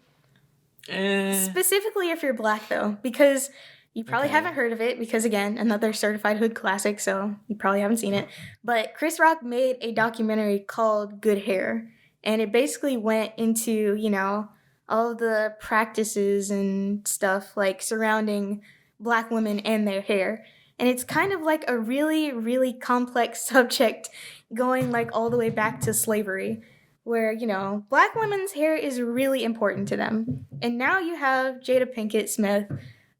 Specifically if you're black, though. Because You probably haven't heard of it because, again, another certified hood classic, so you probably haven't seen it. But Chris Rock made a documentary called Good Hair, and it basically went into, you know, all of the practices and stuff like surrounding Black women and their hair. And it's kind of like a really, really complex subject going like all the way back to slavery, where, you know, Black women's hair is really important to them. And now you have Jada Pinkett Smith,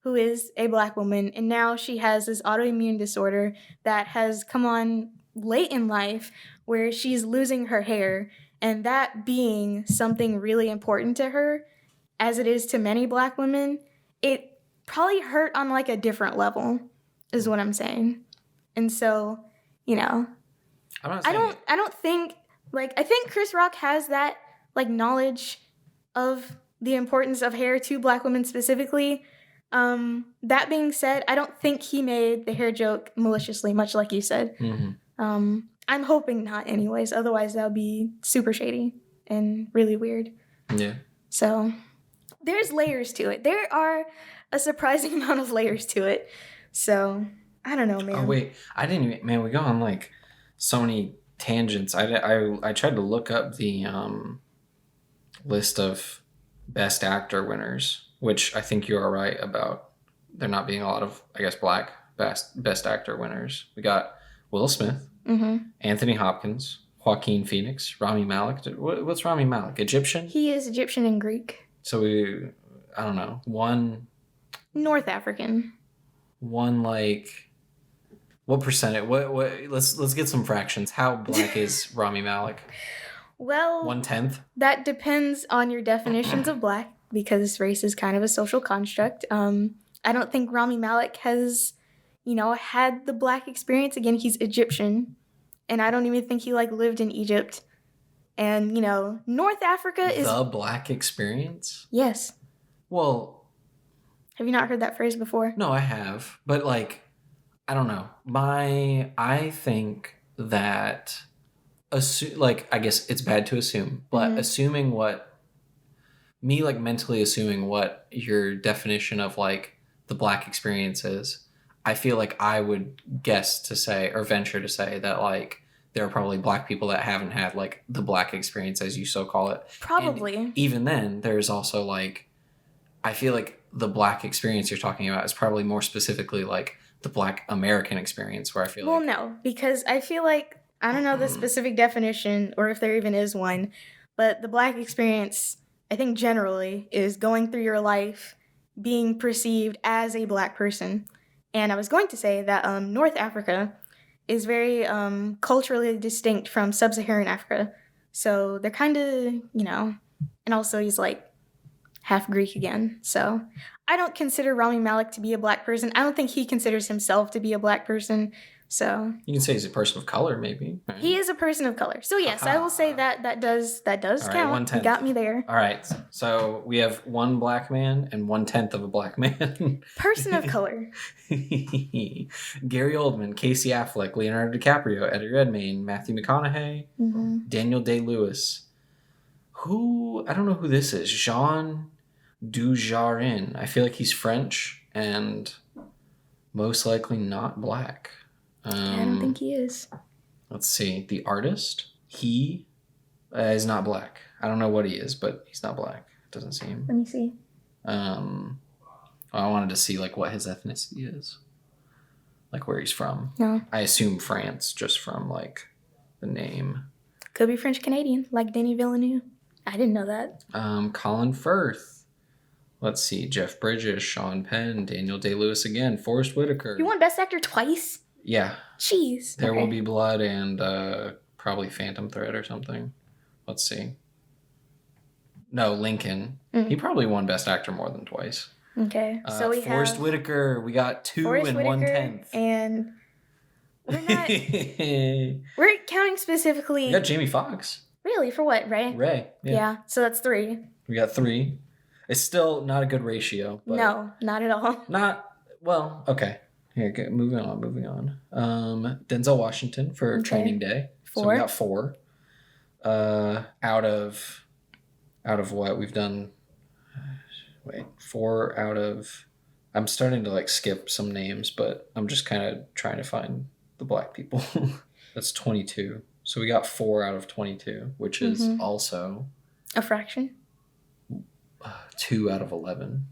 who is a Black woman, and now she has this autoimmune disorder that has come on late in life where she's losing her hair, and that being something really important to her, as it is to many Black women, it probably hurt on like a different level, is what I'm saying. And so, you know, I don't think, like, I think Chris Rock has that like knowledge of the importance of hair to Black women specifically. That being said, I don't think he made the hair joke maliciously, much like you said. I'm hoping not anyways, otherwise that would be super shady and really weird. Yeah. So there's layers to it. There are a surprising amount of layers to it. So I don't know, man. Oh wait, I didn't even, man, we go on like so many tangents. I tried to look up the list of Best Actor winners, which I think you are right about there not being a lot of, I guess, Black Best Actor winners. We got Will Smith, Anthony Hopkins, Joaquin Phoenix, Rami Malek. What's Rami Malek? Egyptian? He is Egyptian and Greek. So I don't know, one North African. One like, what percentage? What? Let's get some fractions. How Black is Rami Malek? Well, 1/10. That depends on your definitions of Black, because race is kind of a social construct. I don't think Rami Malek has, you know, had the Black experience. Again, he's Egyptian, and I don't even think he like lived in Egypt. And, you know, North Africa is the Black experience. Yes. Well, have you not heard that phrase before? No, I have, but like, I don't know. I think that like, I guess it's bad to assume, but assuming mentally assuming what your definition of like the Black experience is, I feel like I would guess to say, or venture to say, that like there are probably Black people that haven't had like the Black experience, as you so call it. Probably. And even then, there's also like, I feel like the Black experience you're talking about is probably more specifically like the Black American experience, where I feel no, because I feel like, I don't know the specific definition or if there even is one, but the Black experience, I think generally, is going through your life being perceived as a Black person. And I was going to say that North Africa is very culturally distinct from Sub-Saharan Africa. So they're kind of, you know, and also he's like half Greek again. So I don't consider Rami Malek to be a Black person. I don't think he considers himself to be a Black person. So you can say he's a person of color, maybe. Right? He is a person of color. So yes, I will say that does count. Right, 1/10. You got me there. All right. So we have one Black man and 1/10 of a Black man. Person of color. Gary Oldman, Casey Affleck, Leonardo DiCaprio, Eddie Redmayne, Matthew McConaughey, Daniel Day-Lewis. I don't know who this is. Jean Dujardin. I feel like he's French and most likely not Black. I don't think he is. Let's see. The artist. He is not Black. I don't know what he is, but he's not Black. Doesn't seem. Let me see. I wanted to see like what his ethnicity is, like where he's from. No. I assume France, just from like the name. Could be French Canadian, like Denis Villeneuve. I didn't know that. Colin Firth. Let's see. Jeff Bridges, Sean Penn, Daniel Day-Lewis again, Forrest Whitaker. You won Best Actor twice? Yeah. Jeez. There Will Be Blood and probably Phantom Thread or something. Let's see. No, Lincoln. He probably won Best Actor more than twice. Okay. So we have Forrest Whitaker. We got 2 and 1/10. And we're counting specifically. We got Jamie Foxx. Really? For what? Ray? Ray. Yeah. So that's 3. We got 3. It's still not a good ratio. But no, not at all. Okay. Here, moving on. Denzel Washington for Training Day. 4. So we got 4. Out of what we've done. 4 out of I'm starting to like skip some names, but I'm just kind of trying to find the black people. That's 22. So we got 4 out of 22, which is also a fraction. 2 out of 11.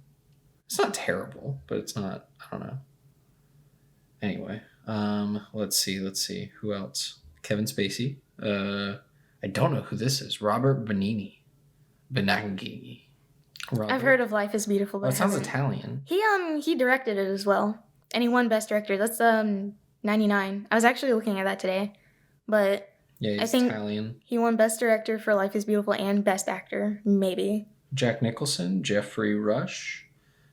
It's not terrible, but it's not. I don't know. Anyway, let's see. Who else? Kevin Spacey. I don't know who this is. Robert Benigni. I've heard of Life is Beautiful, but it sounds Italian. He directed it as well, and he won Best Director. That's 99. I was actually looking at that today, but yeah, I think Italian. He won Best Director for Life is Beautiful and Best Actor, maybe. Jack Nicholson, Jeffrey Rush,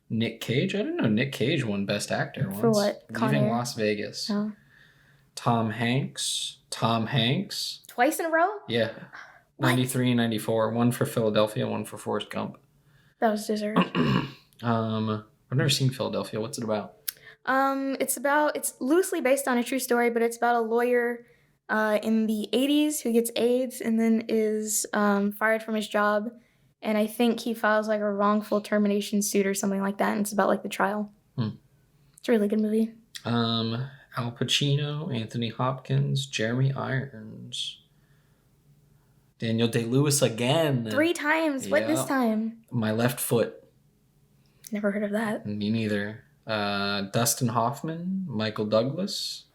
Nick Cage. I didn't know Nick Cage won Best Actor once. For what? Leaving Las Vegas. Oh. Tom Hanks. Twice in a row? Yeah. What? 93 and 94. One for Philadelphia, one for Forrest Gump. That was deserved. I've never seen Philadelphia. What's it about? It's loosely based on a true story, but it's about a lawyer in the 80s who gets AIDS and then is fired from his job. And I think he files like a wrongful termination suit or something like that. And it's about like the trial. It's a really good movie. Al Pacino, Anthony Hopkins, Jeremy Irons, Daniel Day-Lewis again. 3 times. What this time? My Left Foot. Never heard of that. Me neither. Dustin Hoffman, Michael Douglas,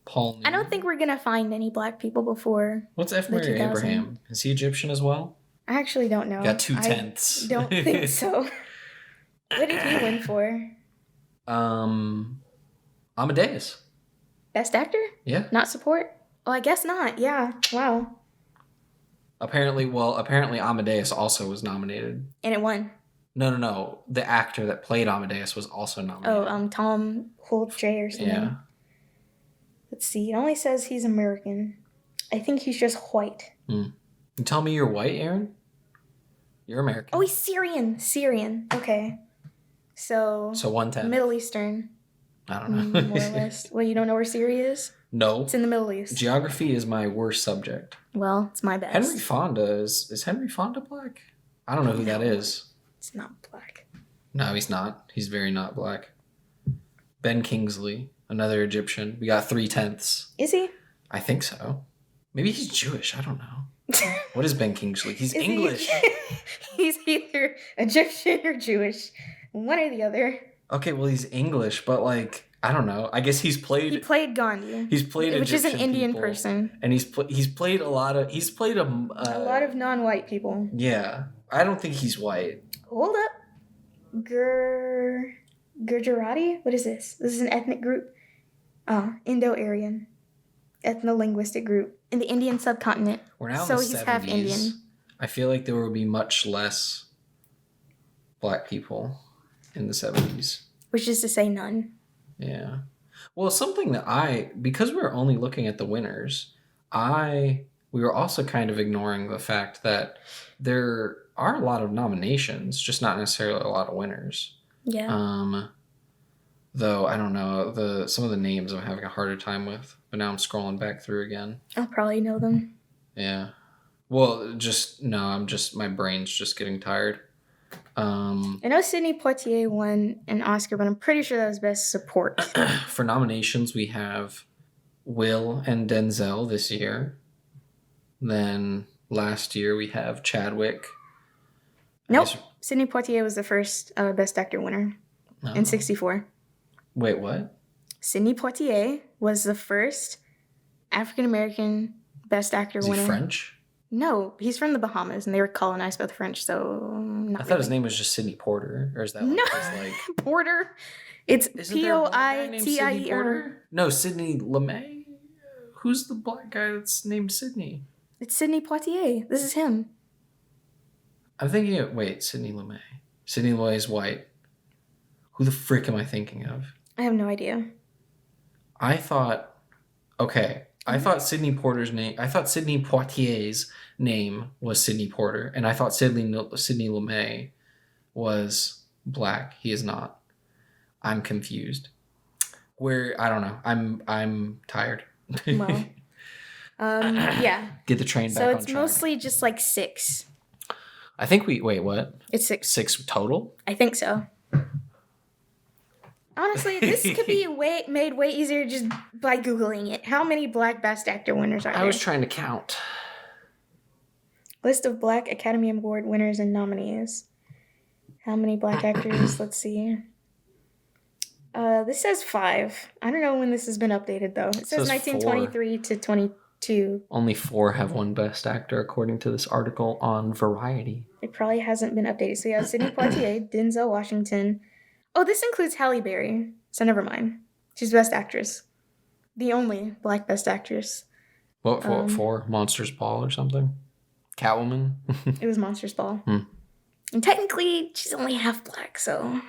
Paul Newman. I don't think we're going to find any black people before. What's F. Murray Abraham? Is he Egyptian as well? I actually don't know. Got 2 tenths. I don't think so. What did he win for? Amadeus. Best Actor? Yeah. Not support? Well, I guess not. Yeah. Wow. Apparently Amadeus also was nominated. And it won. No. The actor that played Amadeus was also nominated. Oh, Tom Hulce or something. Yeah. Let's see. It only says he's American. I think he's just white. You tell me you're white, Arin? You're American. Oh, he's Syrian. Okay. So 110. Middle Eastern. I don't know. More or less. Well, you don't know where Syria is? No. It's in the Middle East. Geography is my worst subject. Well, it's my best. Henry Fonda is Henry Fonda black? I don't know who that is. It's not black. No, he's not. He's very not black. Ben Kingsley, another Egyptian. We got 3 tenths. Is he? I think so. Maybe he's Jewish. I don't know. What is Ben Kingsley? He's English. He's either Egyptian or Jewish. One or the other. Okay, well, he's English, but like, I don't know. I guess he played Gandhi. He's played which Egyptian is an Indian people, person. And he's played a lot of a lot of non-white people. Yeah. I don't think he's white. Hold up. Gujarati? What is this? This is an ethnic group. Oh, Indo-Aryan. Ethno-linguistic group in the Indian subcontinent. We're now so in the he's 70s. Half Indian. I feel like there will be much less black people in the 70s. Which is to say none. Yeah. Well, something that because we were only looking at the winners, we were also kind of ignoring the fact that there are a lot of nominations, just not necessarily a lot of winners. Yeah. Though I don't know, some of the names I'm having a harder time with, but now I'm scrolling back through again. I'll probably know them. Yeah. Well, my brain's just getting tired. I know Sidney Poitier won an Oscar, but I'm pretty sure that was Best Support. For nominations, we have Will and Denzel this year. Then last year we have Chadwick. Nope. Sidney Poitier was the first Best Actor winner in 1964. Wait, what? Sidney Poitier was the first African-American Best Actor winner. Is he French? No, he's from the Bahamas, and they were colonized by the French, so I thought his name was just Sidney Porter, or is that what it was like? Porter? It's Poitier. No, Sidney Lumet? Who's the black guy that's named Sidney? It's Sidney Poitier. This is him. I'm thinking of, Sidney Lumet. Sidney Lumet is white. Who the frick am I thinking of? I have no idea. I thought Sidney Poitier's name was Sidney Porter, and I thought Sidney Lumet was black. He is not. I'm confused. I don't know. I'm tired. Well, yeah. Get the train back on track. So it's mostly just like 6. I think wait, what? It's 6. 6 total? I think so. Honestly, this could be made way easier just by Googling it. How many Black Best Actor winners are there? I was trying to count. List of Black Academy Award winners and nominees. How many Black actors? Let's see. This says 5. I don't know when this has been updated, though. It says 1923 to 22. Only 4 have won Best Actor, according to this article on Variety. It probably hasn't been updated. So, yeah, Sidney Poitier, Denzel Washington. Oh, this includes Halle Berry. So, never mind. She's Best Actress. The only Black Best Actress. What for? Monsters Ball or something? Catwoman? It was Monsters Ball. And technically, she's only half Black, so...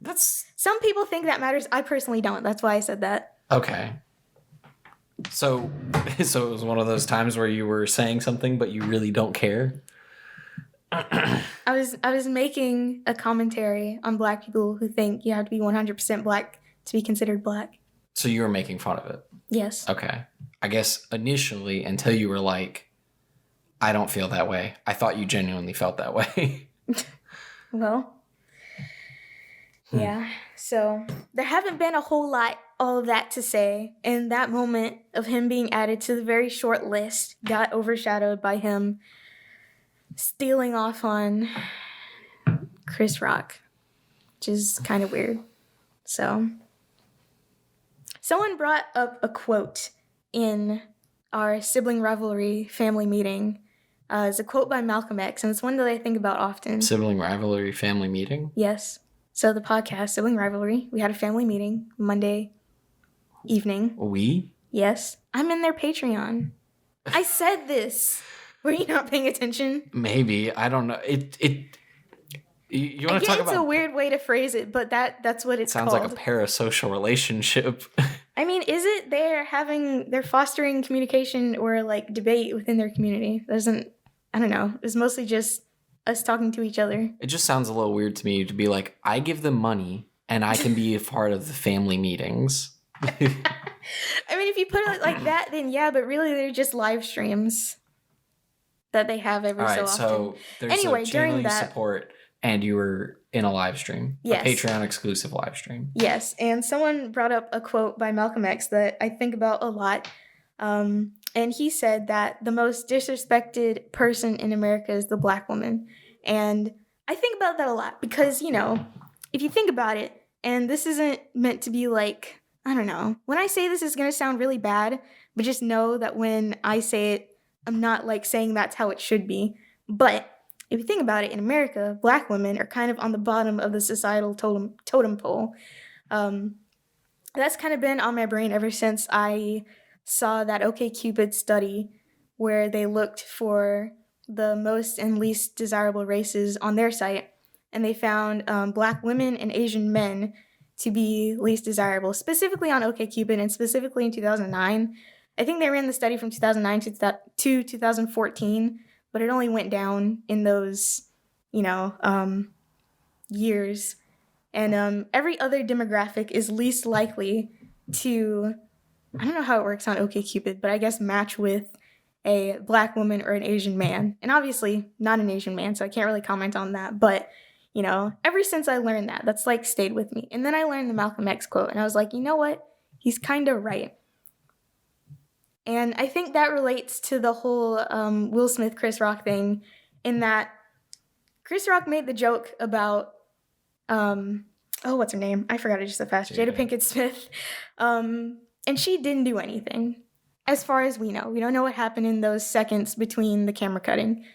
That's... Some people think that matters. I personally don't. That's why I said that. Okay. So it was one of those times where you were saying something, but you really don't care? I was making a commentary on Black people who think you have to be 100% Black to be considered Black. So you were making fun of it? Yes. Okay. I guess initially, until you were like, I don't feel that way, I thought you genuinely felt that way. Well, yeah. So there haven't been a whole lot all of that to say. And that moment of him being added to the very short list got overshadowed by him stealing off on Chris Rock, which is kind of weird. So someone brought up a quote in our sibling rivalry family meeting. It's a quote by Malcolm X, and it's one that I think about often. Sibling rivalry family meeting? Yes. So the podcast, Sibling Rivalry, we had a family meeting Monday evening. We? Yes. I'm in their Patreon. I said this. Were you not paying attention? Maybe. I don't know. You want to talk about... It's a weird way to phrase it, but that's what it's called. Sounds like a parasocial relationship. I mean, is it they're fostering communication or like debate within their community? I don't know. It's mostly just us talking to each other. It just sounds a little weird to me to be like, I give them money and I can be a part of the family meetings. I mean, if you put it like that, then yeah, but really they're just live streams that they have every so often. So there's a channel you support and you were in a live stream. Yes. A Patreon exclusive live stream. Yes, and someone brought up a quote by Malcolm X that I think about a lot. And he said that the most disrespected person in America is the Black woman. And I think about that a lot because, you know, if you think about it, and this isn't meant to be like, I don't know, when I say this is going to sound really bad, but just know that when I say it, I'm not like saying that's how it should be. But if you think about it, in America, Black women are kind of on the bottom of the societal totem pole. That's kind of been on my brain ever since I saw that OkCupid study where they looked for the most and least desirable races on their site, and they found Black women and Asian men to be least desirable, specifically on OkCupid and specifically in 2009. I think they ran the study from 2009 to 2014, but it only went down in those, years. And every other demographic is least likely to, I don't know how it works on OkCupid, but I guess match with a Black woman or an Asian man. And obviously not an Asian man, so I can't really comment on that. But, ever since I learned that, that's like stayed with me. And then I learned the Malcolm X quote, and I was like, you know what? He's kind of right. And I think that relates to the whole Will Smith, Chris Rock thing, in that Chris Rock made the joke about, what's her name? I forgot it just so fast. Jada Pinkett Smith. And she didn't do anything, as far as we know. We don't know what happened in those seconds between the camera cutting.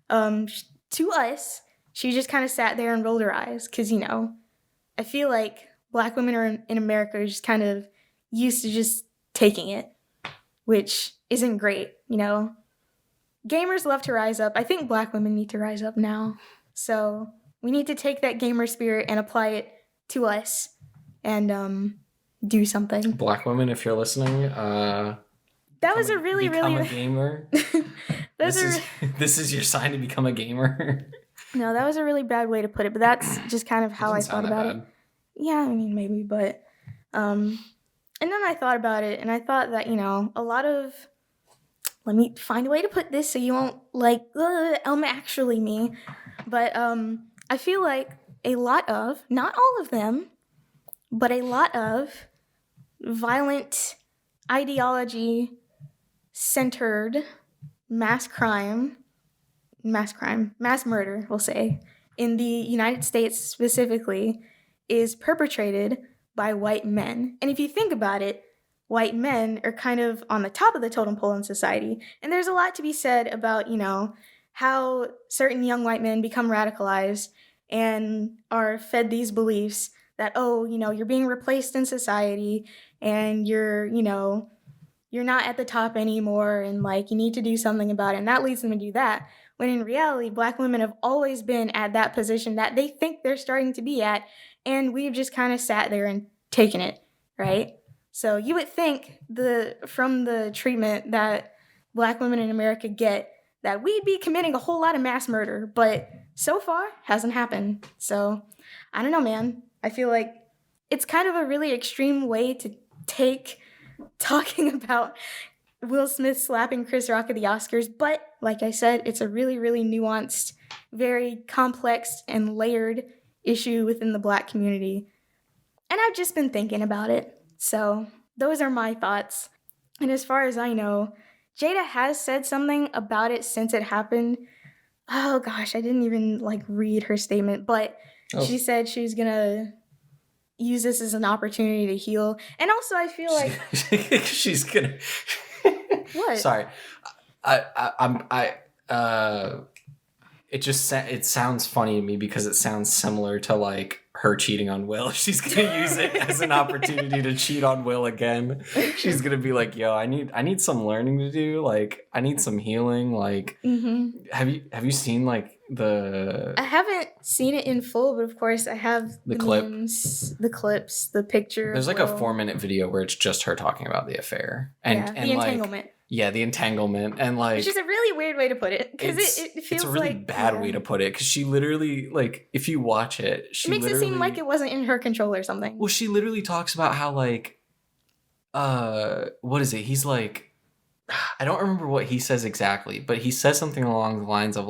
To us, she just kind of sat there and rolled her eyes, because, I feel like Black women in America are just kind of used to just taking it, which isn't great, Gamers love to rise up. I think Black women need to rise up now. So we need to take that gamer spirit and apply it to us and do something. Black women, if you're listening, that was a really become a gamer. This is your sign to become a gamer. No, that was a really bad way to put it, but that's just kind of how I thought about it. Yeah, I mean, maybe, but and then I thought about it, and I thought that, a lot of, let me find a way to put this so you won't like, actually me, but I feel like a lot of, not all of them, but a lot of violent ideology centered mass murder, we'll say, in the United States specifically, is perpetrated by white men. And if you think about it, white men are kind of on the top of the totem pole in society. And there's a lot to be said about, how certain young white men become radicalized and are fed these beliefs that, oh, you're being replaced in society and you're not at the top anymore and like you need to do something about it. And that leads them to do that. When in reality, Black women have always been at that position that they think they're starting to be at. And we've just kind of sat there and taken it, right? So you would think from the treatment that Black women in America get that we'd be committing a whole lot of mass murder, but so far hasn't happened. So I don't know, man. I feel like it's kind of a really extreme way to take talking about Will Smith slapping Chris Rock at the Oscars, but like I said, it's a really, really nuanced, very complex and layered issue within the Black community. And I've just been thinking about it. So those are my thoughts. And as far as I know, Jada has said something about it since it happened. Oh gosh, I didn't even read her statement, but she said she was gonna use this as an opportunity to heal. And also I feel like she's gonna what? Sorry. It sounds funny to me because it sounds similar to her cheating on Will. She's gonna use it as an opportunity to cheat on Will again. She's gonna be like, yo, I need some learning to do. I need some healing. Have you seen the I haven't seen it in full, but of course I have the memes, the clips, the picture. There's a 4-minute video where it's just her talking about the affair and the entanglement. The entanglement and which is a really weird way to put it because it feels it's a really bad way to put it because she literally if you watch it, it makes it seem like it wasn't in her control or something. Well, she literally talks about how what is it? He's I don't remember what he says exactly, but he says something along the lines of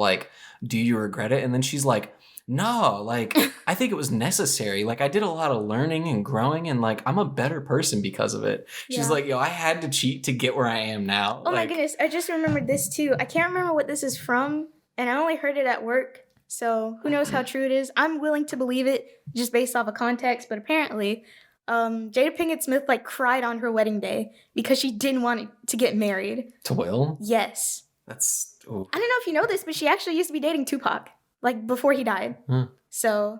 do you regret it? And then she's like, no, I think it was necessary. I did a lot of learning and growing and I'm a better person because of it. She's like, yo, I had to cheat to get where I am now. Oh my goodness. I just remembered this too. I can't remember what this is from and I only heard it at work. So who knows how true it is. I'm willing to believe it just based off of context. But apparently Jada Pinkett Smith cried on her wedding day because she didn't want to get married. To Will? Yes. That's... Ooh. I don't know if you know this, but she actually used to be dating Tupac. Before he died. So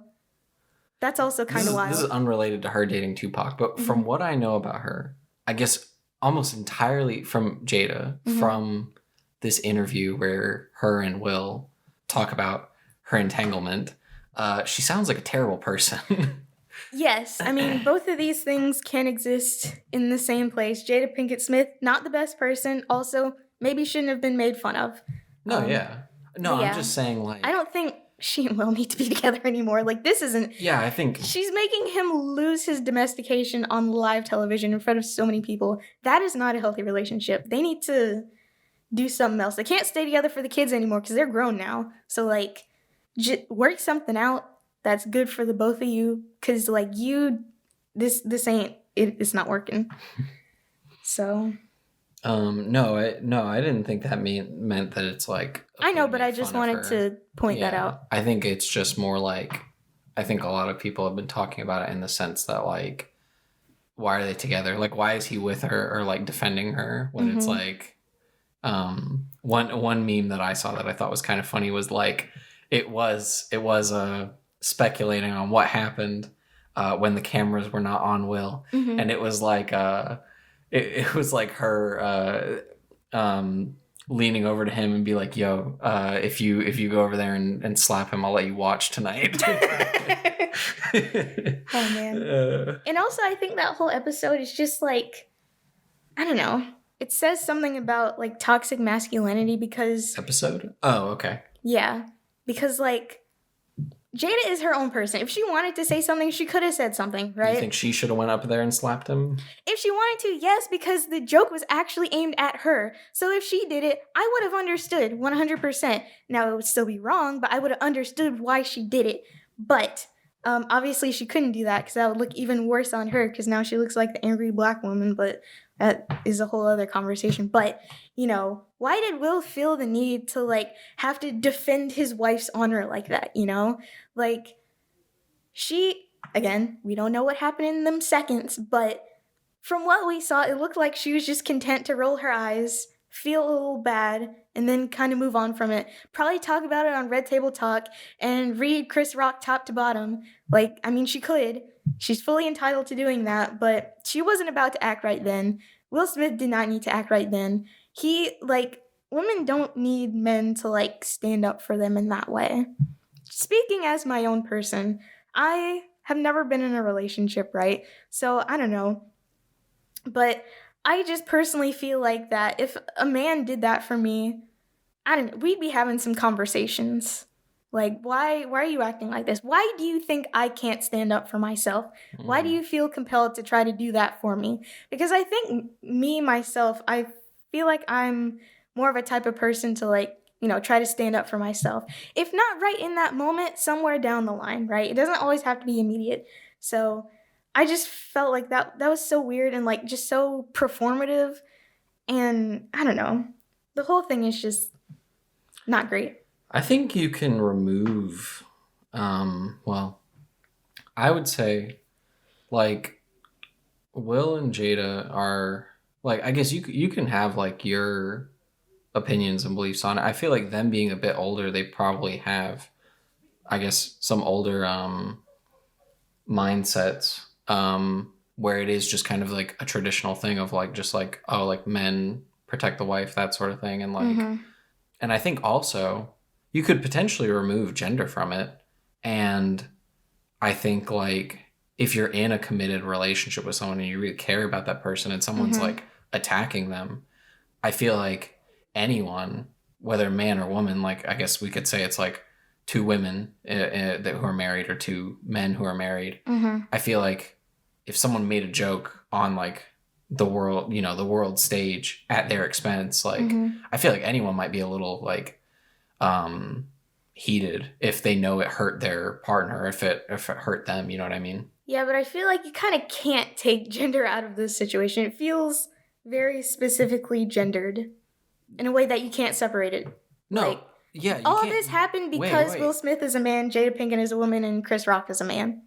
that's also kind of wild. This is unrelated to her dating Tupac, but from what I know about her, I guess almost entirely from Jada, from this interview where her and Will talk about her entanglement, she sounds like a terrible person. Yes. I mean, both of these things can exist in the same place. Jada Pinkett Smith, not the best person. Also, maybe shouldn't have been made fun of. No, No, I'm just saying, I don't think she and Will need to be together anymore. This isn't... Yeah, I think... She's making him lose his domestication on live television in front of so many people. That is not a healthy relationship. They need to do something else. They can't stay together for the kids anymore because they're grown now. So, work something out that's good for the both of you. Because, this ain't... It's not working. So... No, I didn't think that meant that it's I know, but I just wanted to point that out. I think it's just more I think a lot of people have been talking about it in the sense that why are they together? Why is he with her or defending her when it's one meme that I saw that I thought was kind of funny was it was speculating on what happened when the cameras were not on Will, and it was It was her leaning over to him and be like, yo, if you go over there and slap him, I'll let you watch tonight. Oh, man. And also, I think that whole episode is just I don't know. It says something about toxic masculinity because... Episode? Oh, okay. Yeah. Because Jada is her own person. If she wanted to say something, she could have said something, right? You think she should have went up there and slapped him? If she wanted to, yes, because the joke was actually aimed at her. So if she did it, I would have understood 100%. Now, it would still be wrong, but I would have understood why she did it. But Obviously, she couldn't do that because that would look even worse on her because now she looks like the angry black woman, but that is a whole other conversation. But, why did Will feel the need to, like, have to defend his wife's honor like that, Like, again, we don't know what happened in them seconds, but from what we saw, it looked like she was just content to roll her eyes, feel a little bad, and then kind of move on from it. Probably talk about it on Red Table Talk and read Chris Rock top to bottom. Like, I mean, she could. She's fully entitled to doing that, but she wasn't about to act right then. Will Smith did not need to act right then. Women don't need men to, like, stand up for them in that way. Speaking as my own person, I have never been in a relationship, right? So, I don't know. But I just personally feel like that if a man did that for me, we'd be having some conversations. Like, why are you acting like this? Why do you think I can't stand up for myself? Why do you feel compelled to try to do that for me? Because I think myself, I feel like I'm more of a type of person to, like, try to stand up for myself. If not right in that moment, somewhere down the line, right? It doesn't always have to be immediate. So I just felt like that was so weird and, like, just so performative. And I don't know. The whole thing is just not great. I think you can remove, I would say, like, Will and Jada are, like, I guess you can have, like, your opinions and beliefs on it. I feel like them being a bit older, they probably have, I guess, some older mindsets where it is just kind of like a traditional thing of, like, just like, oh, like, men protect the wife, that sort of thing. And, like, and I think also you could potentially remove gender from it. And I think, like, if you're in a committed relationship with someone and you really care about that person and someone's like attacking them, I feel like anyone, whether man or woman, like, I guess we could say it's like two women who are married or two men who are married. I feel like if someone made a joke on, like, the world stage at their expense, like, I feel like anyone might be a little, like, heated if they know it hurt their partner, if it hurt them, you know what I mean? Yeah, but I feel like you kind of can't take gender out of this situation. It feels very specifically gendered in a way that you can't separate it. No, like, yeah. All of this happened because wait. Will Smith is a man, Jada Pinkett is a woman, and Chris Rock is a man.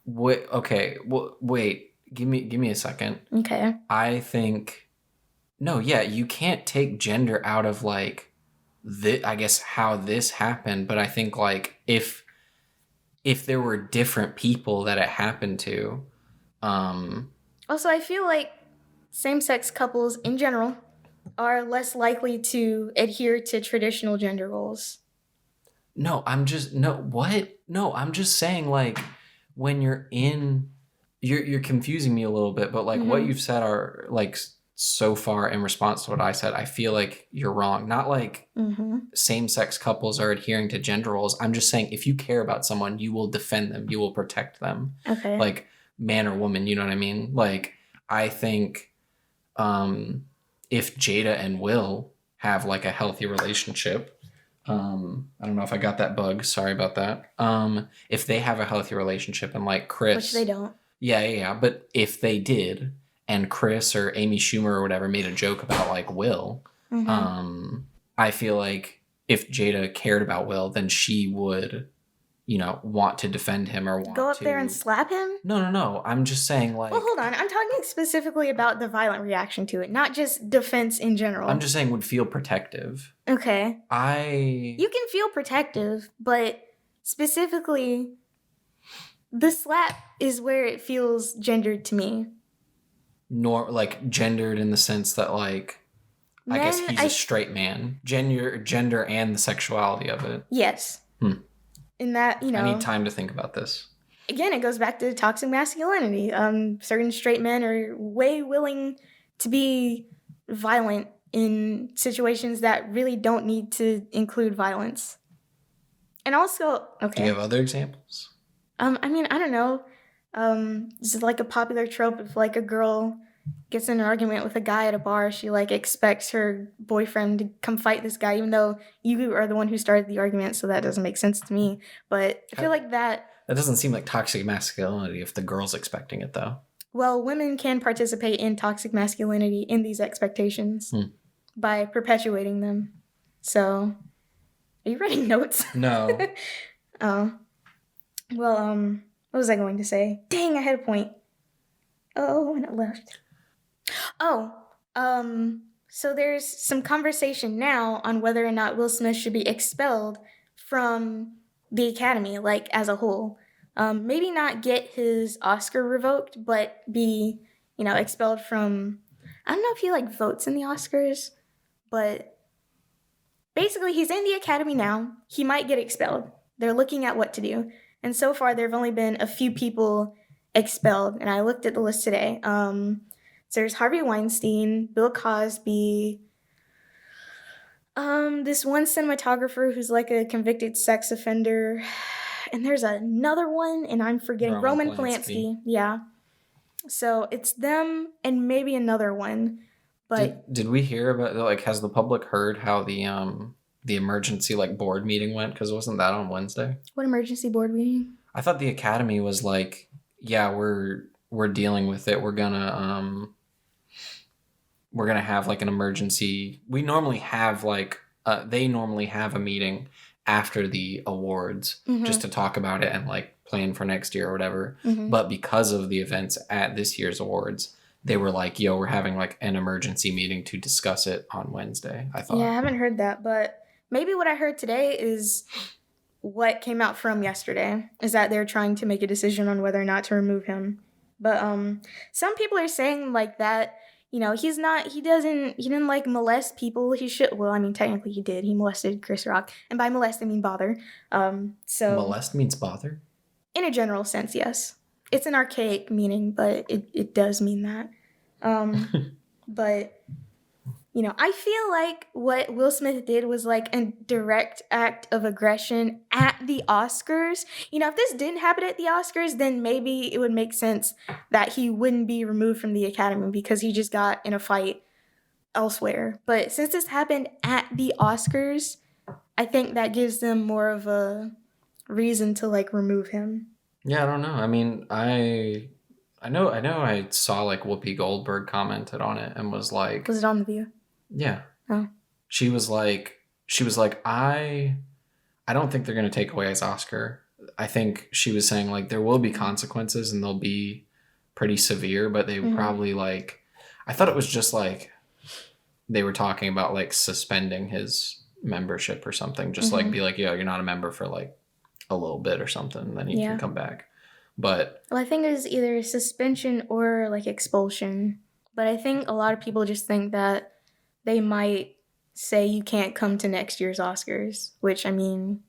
Wait, okay. Well, wait. Give me a second. Okay. I think no, yeah, you can't take gender out of, like, I guess how this happened, but I think, like, if there were different people that it happened to, Also, I feel like same-sex couples in general are less likely to adhere to traditional gender roles. No, I'm just saying, like, when you're confusing me a little bit, but, like, what you've said are, like, so far in response to what I said, I feel like you're wrong. Not like same-sex couples are adhering to gender roles. I'm just saying if you care about someone, you will defend them. You will protect them. Okay. Like, man or woman, you know what I mean? Like, I think if Jada and Will have, like, a healthy relationship, I don't know if I got that bug. Sorry about that. If they have a healthy relationship and, like, Chris... Which they don't. Yeah. But if they did... and Chris or Amy Schumer or whatever made a joke about, like, Will, I feel like if Jada cared about Will, then she would, want to defend him or go up there and slap him? No. I'm just saying, like... Well, hold on. I'm talking specifically about the violent reaction to it, not just defense in general. I'm just saying would feel protective. Okay. You can feel protective, but specifically, the slap is where it feels gendered to me. Nor, like, gendered in the sense that, like, I guess he's a straight man. Gender and the sexuality of it. Yes. In that, I need time to think about this. Again, it goes back to toxic masculinity. Certain straight men are way willing to be violent in situations that really don't need to include violence. And also, okay. Do you have other examples? I mean, I don't know. This is like a popular trope of, like, a girl gets in an argument with a guy at a bar, she like expects her boyfriend to come fight this guy, even though you are the one who started the argument. So that doesn't make sense to me. But I feel like that doesn't seem like toxic masculinity if the girl's expecting it, though. Well, women can participate in toxic masculinity in these expectations by perpetuating them. So, are you writing notes? No. Oh. Well, what was I going to say? Dang, I had a point. Oh, and it left. Oh, so there's some conversation now on whether or not Will Smith should be expelled from the Academy, like, as a whole. Maybe not get his Oscar revoked, but be, expelled from, I don't know if he, votes in the Oscars, but basically he's in the Academy now. He might get expelled. They're looking at what to do. And so far, there have only been a few people expelled, and I looked at the list today. So there's Harvey Weinstein, Bill Cosby, this one cinematographer who's like a convicted sex offender, and there's another one, and I'm forgetting. Roman Polanski. Yeah. So it's them and maybe another one. But did we hear about, has the public heard how the emergency board meeting went? Because wasn't that on Wednesday? What emergency board meeting? I thought the Academy was like, yeah, we're dealing with it. We're gonna have an emergency. We normally have they normally have a meeting after the awards just to talk about it and plan for next year or whatever. But because of the events at this year's awards, they were like, yo, we're having an emergency meeting to discuss it on Wednesday, I thought. Yeah, I haven't heard that, but maybe what I heard today is what came out from yesterday, is that they're trying to make a decision on whether or not to remove him. But some people are saying that, he didn't molest people. He should, well, I mean, technically he did. He molested Chris Rock. And by molest, I mean bother. So molest means bother? In a general sense, yes. It's an archaic meaning, but it does mean that. But, I feel like what Will Smith did was a direct act of aggression at the Oscars. If this didn't happen at the Oscars, then maybe it would make sense that he wouldn't be removed from the Academy because he just got in a fight elsewhere. But since this happened at the Oscars, I think that gives them more of a reason to remove him. Yeah, I don't know. I mean, I know I saw Whoopi Goldberg commented on it and was like, was it on The View? Yeah. Oh. She was like, I don't think they're going to take away his Oscar. I think she was saying there will be consequences and they'll be pretty severe, but they probably I thought it was just they were talking about suspending his membership or something. Just be like, yo, you're not a member for a little bit or something, and then you can come back. But well, I think it was either suspension or expulsion. But I think a lot of people just think that they might say you can't come to next year's Oscars, which, I mean,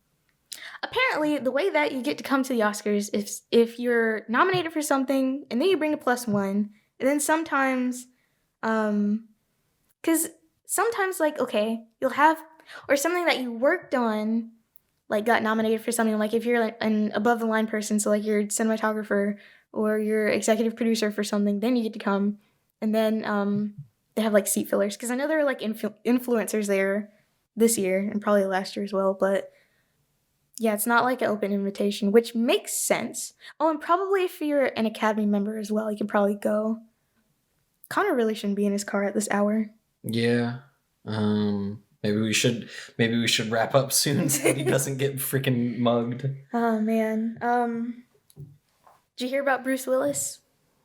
apparently the way that you get to come to the Oscars is if you're nominated for something and then you bring a +1, and then sometimes, because sometimes, okay, you'll have, or something that you worked on, got nominated for something, if you're an above the line person, so you're cinematographer or you're executive producer for something, then you get to come, and then they have seat fillers, because I know there are influencers there this year and probably last year as well, but yeah, it's not an open invitation, which makes sense. Oh, and probably if you're an Academy member as well, you can probably go. Connor really shouldn't be in his car at this hour. Yeah. Maybe we should wrap up soon so he doesn't get freaking mugged. Oh man. Did you hear about Bruce Willis?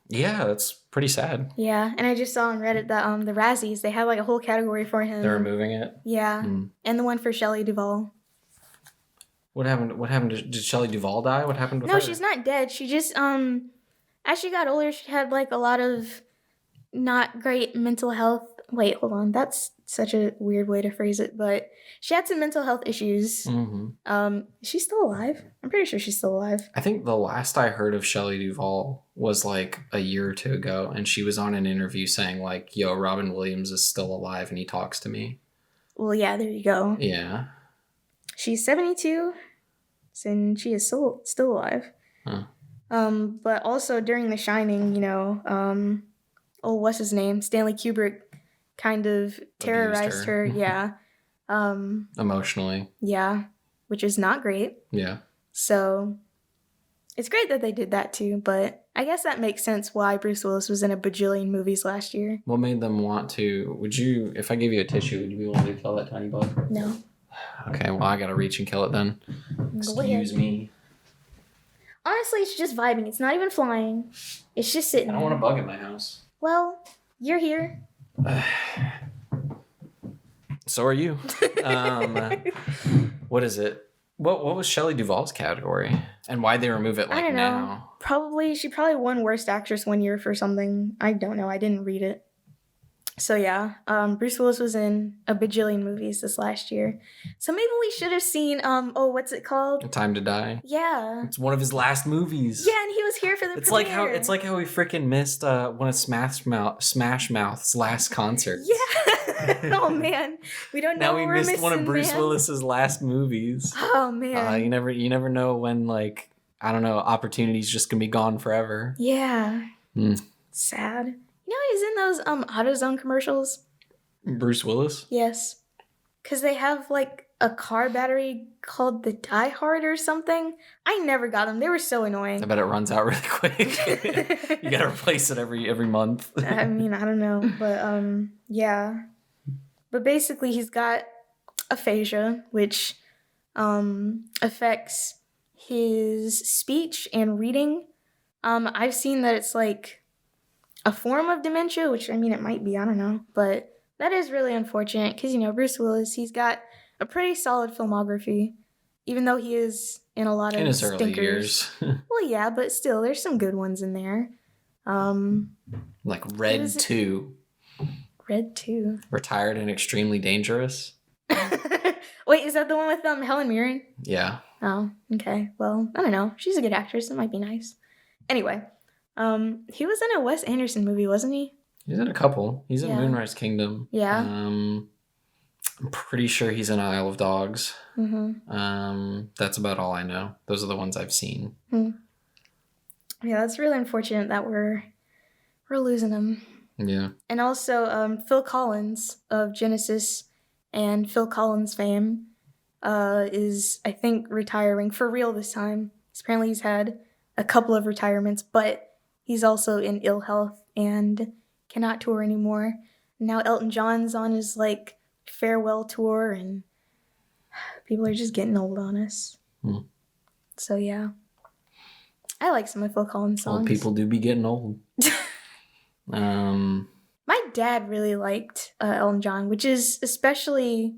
Yeah, that's pretty sad. Yeah, and I just saw on Reddit that the Razzies, they have a whole category for him. They're removing it? Yeah. And the one for Shelley Duvall. What happened? Did Shelley Duvall die? What happened with her? No, she's not dead. She just as she got older, she had a lot of not great mental health. Wait, hold on. That's such a weird way to phrase it, but she had some mental health issues. She's still alive. I'm pretty sure she's still alive. I think the last I heard of Shelley Duvall was a year or two ago, and she was on an interview saying yo, Robin Williams is still alive and he talks to me. Well, yeah, there you go. Yeah. She's 72, and she is still alive. Huh. But also during The Shining, what's his name? Stanley Kubrick kind of terrorized her. Yeah. Emotionally. Yeah, which is not great. Yeah. So it's great that they did that too, but I guess that makes sense why Bruce Willis was in a bajillion movies last year. What made them want to? Would you, if I gave you a tissue, would you be willing to kill that tiny bug? No. Okay, well, I gotta reach and kill it then. Excuse me. Honestly, it's just vibing. It's not even flying. It's just sitting I don't want a bug in my house. Well, you're here. So are you. What is it? What was Shelley Duvall's category? And why'd they remove it I don't know. now? She probably won Worst Actress one year for something. I don't know. I didn't read it. So yeah, Bruce Willis was in a bajillion movies this last year. So maybe we should have seen, what's it called? Time to Die. Yeah. It's one of his last movies. Yeah, and he was here for the premiere. It's like how we freaking missed one of Smash Mouth's last concerts. Yeah. Oh man, we don't know. Now we missed one of Bruce Willis's last movies. Oh man. You never know when, like, I don't know, opportunity's just gonna be gone forever. Yeah. Sad. You know he's in those AutoZone commercials? Bruce Willis? Yes. Because they have like a car battery called the Die Hard or something. I never got them. They were so annoying. I bet it runs out really quick. You gotta replace it every month. I mean, I don't know. But yeah. But basically he's got aphasia, which affects his speech and reading. I've seen that it's like a form of dementia, which, I mean, it might be, I don't know, but that is really unfortunate because, Bruce Willis, he's got a pretty solid filmography, even though he is in a lot of his stinkers. Early years. Well, yeah, but still, there's some good ones in there. Like Red 2. Red 2. Retired and Extremely Dangerous. Wait, is that the one with Helen Mirren? Yeah. Oh, okay. Well, I don't know. She's a good actress. It might be nice. Anyway. He was in a Wes Anderson movie, wasn't he? He's in a couple. He's in Moonrise Kingdom. Yeah. I'm pretty sure he's in Isle of Dogs. Mm-hmm. That's about all I know. Those are the ones I've seen. Yeah, that's really unfortunate that we're losing him. Yeah. And also, Phil Collins of Genesis and Phil Collins fame is, I think, retiring for real this time. Apparently he's had a couple of retirements, but he's also in ill health and cannot tour anymore. Now Elton John's on his, like, farewell tour, and people are just getting old on us. So, yeah. I like some of Phil Collins' songs. Old people do be getting old. My dad really liked Elton John, which is especially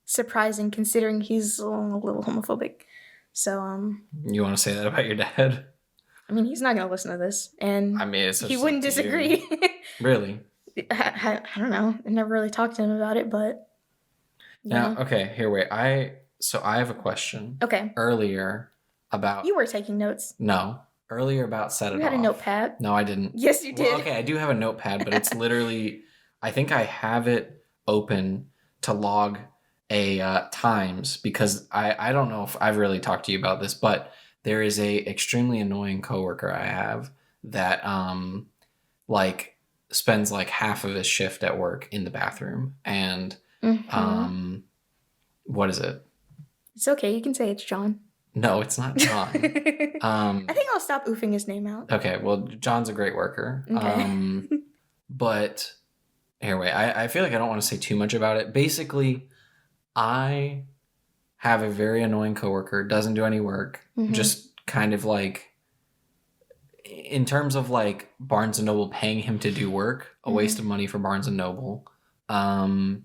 surprising considering he's a little homophobic. So, You want to say that about your dad? I mean, he's not going to listen to this, and I mean, he wouldn't disagree. Really? I don't know. I never really talked to him about it, but... Yeah. Now, okay, here, wait. I have a question. Okay. Earlier about... You were taking notes. No. Earlier about Set It Off. You had a notepad? No, I didn't. Yes, you did. Well, okay, I do have a notepad, but it's literally... I think I have it open to log a times, because I don't know if I've really talked to you about this, but there is a extremely annoying coworker I have that like spends like half of his shift at work in the bathroom, and what is it? It's okay, you can say it's John. No, it's not John. I think I'll stop oofing his name out. Okay, well, John's a great worker. Okay. But anyway, I feel like I don't want to say too much about it. Basically, I have a very annoying coworker, doesn't do any work, just kind of like, in terms of like Barnes & Noble paying him to do work, a waste of money for Barnes & Noble. And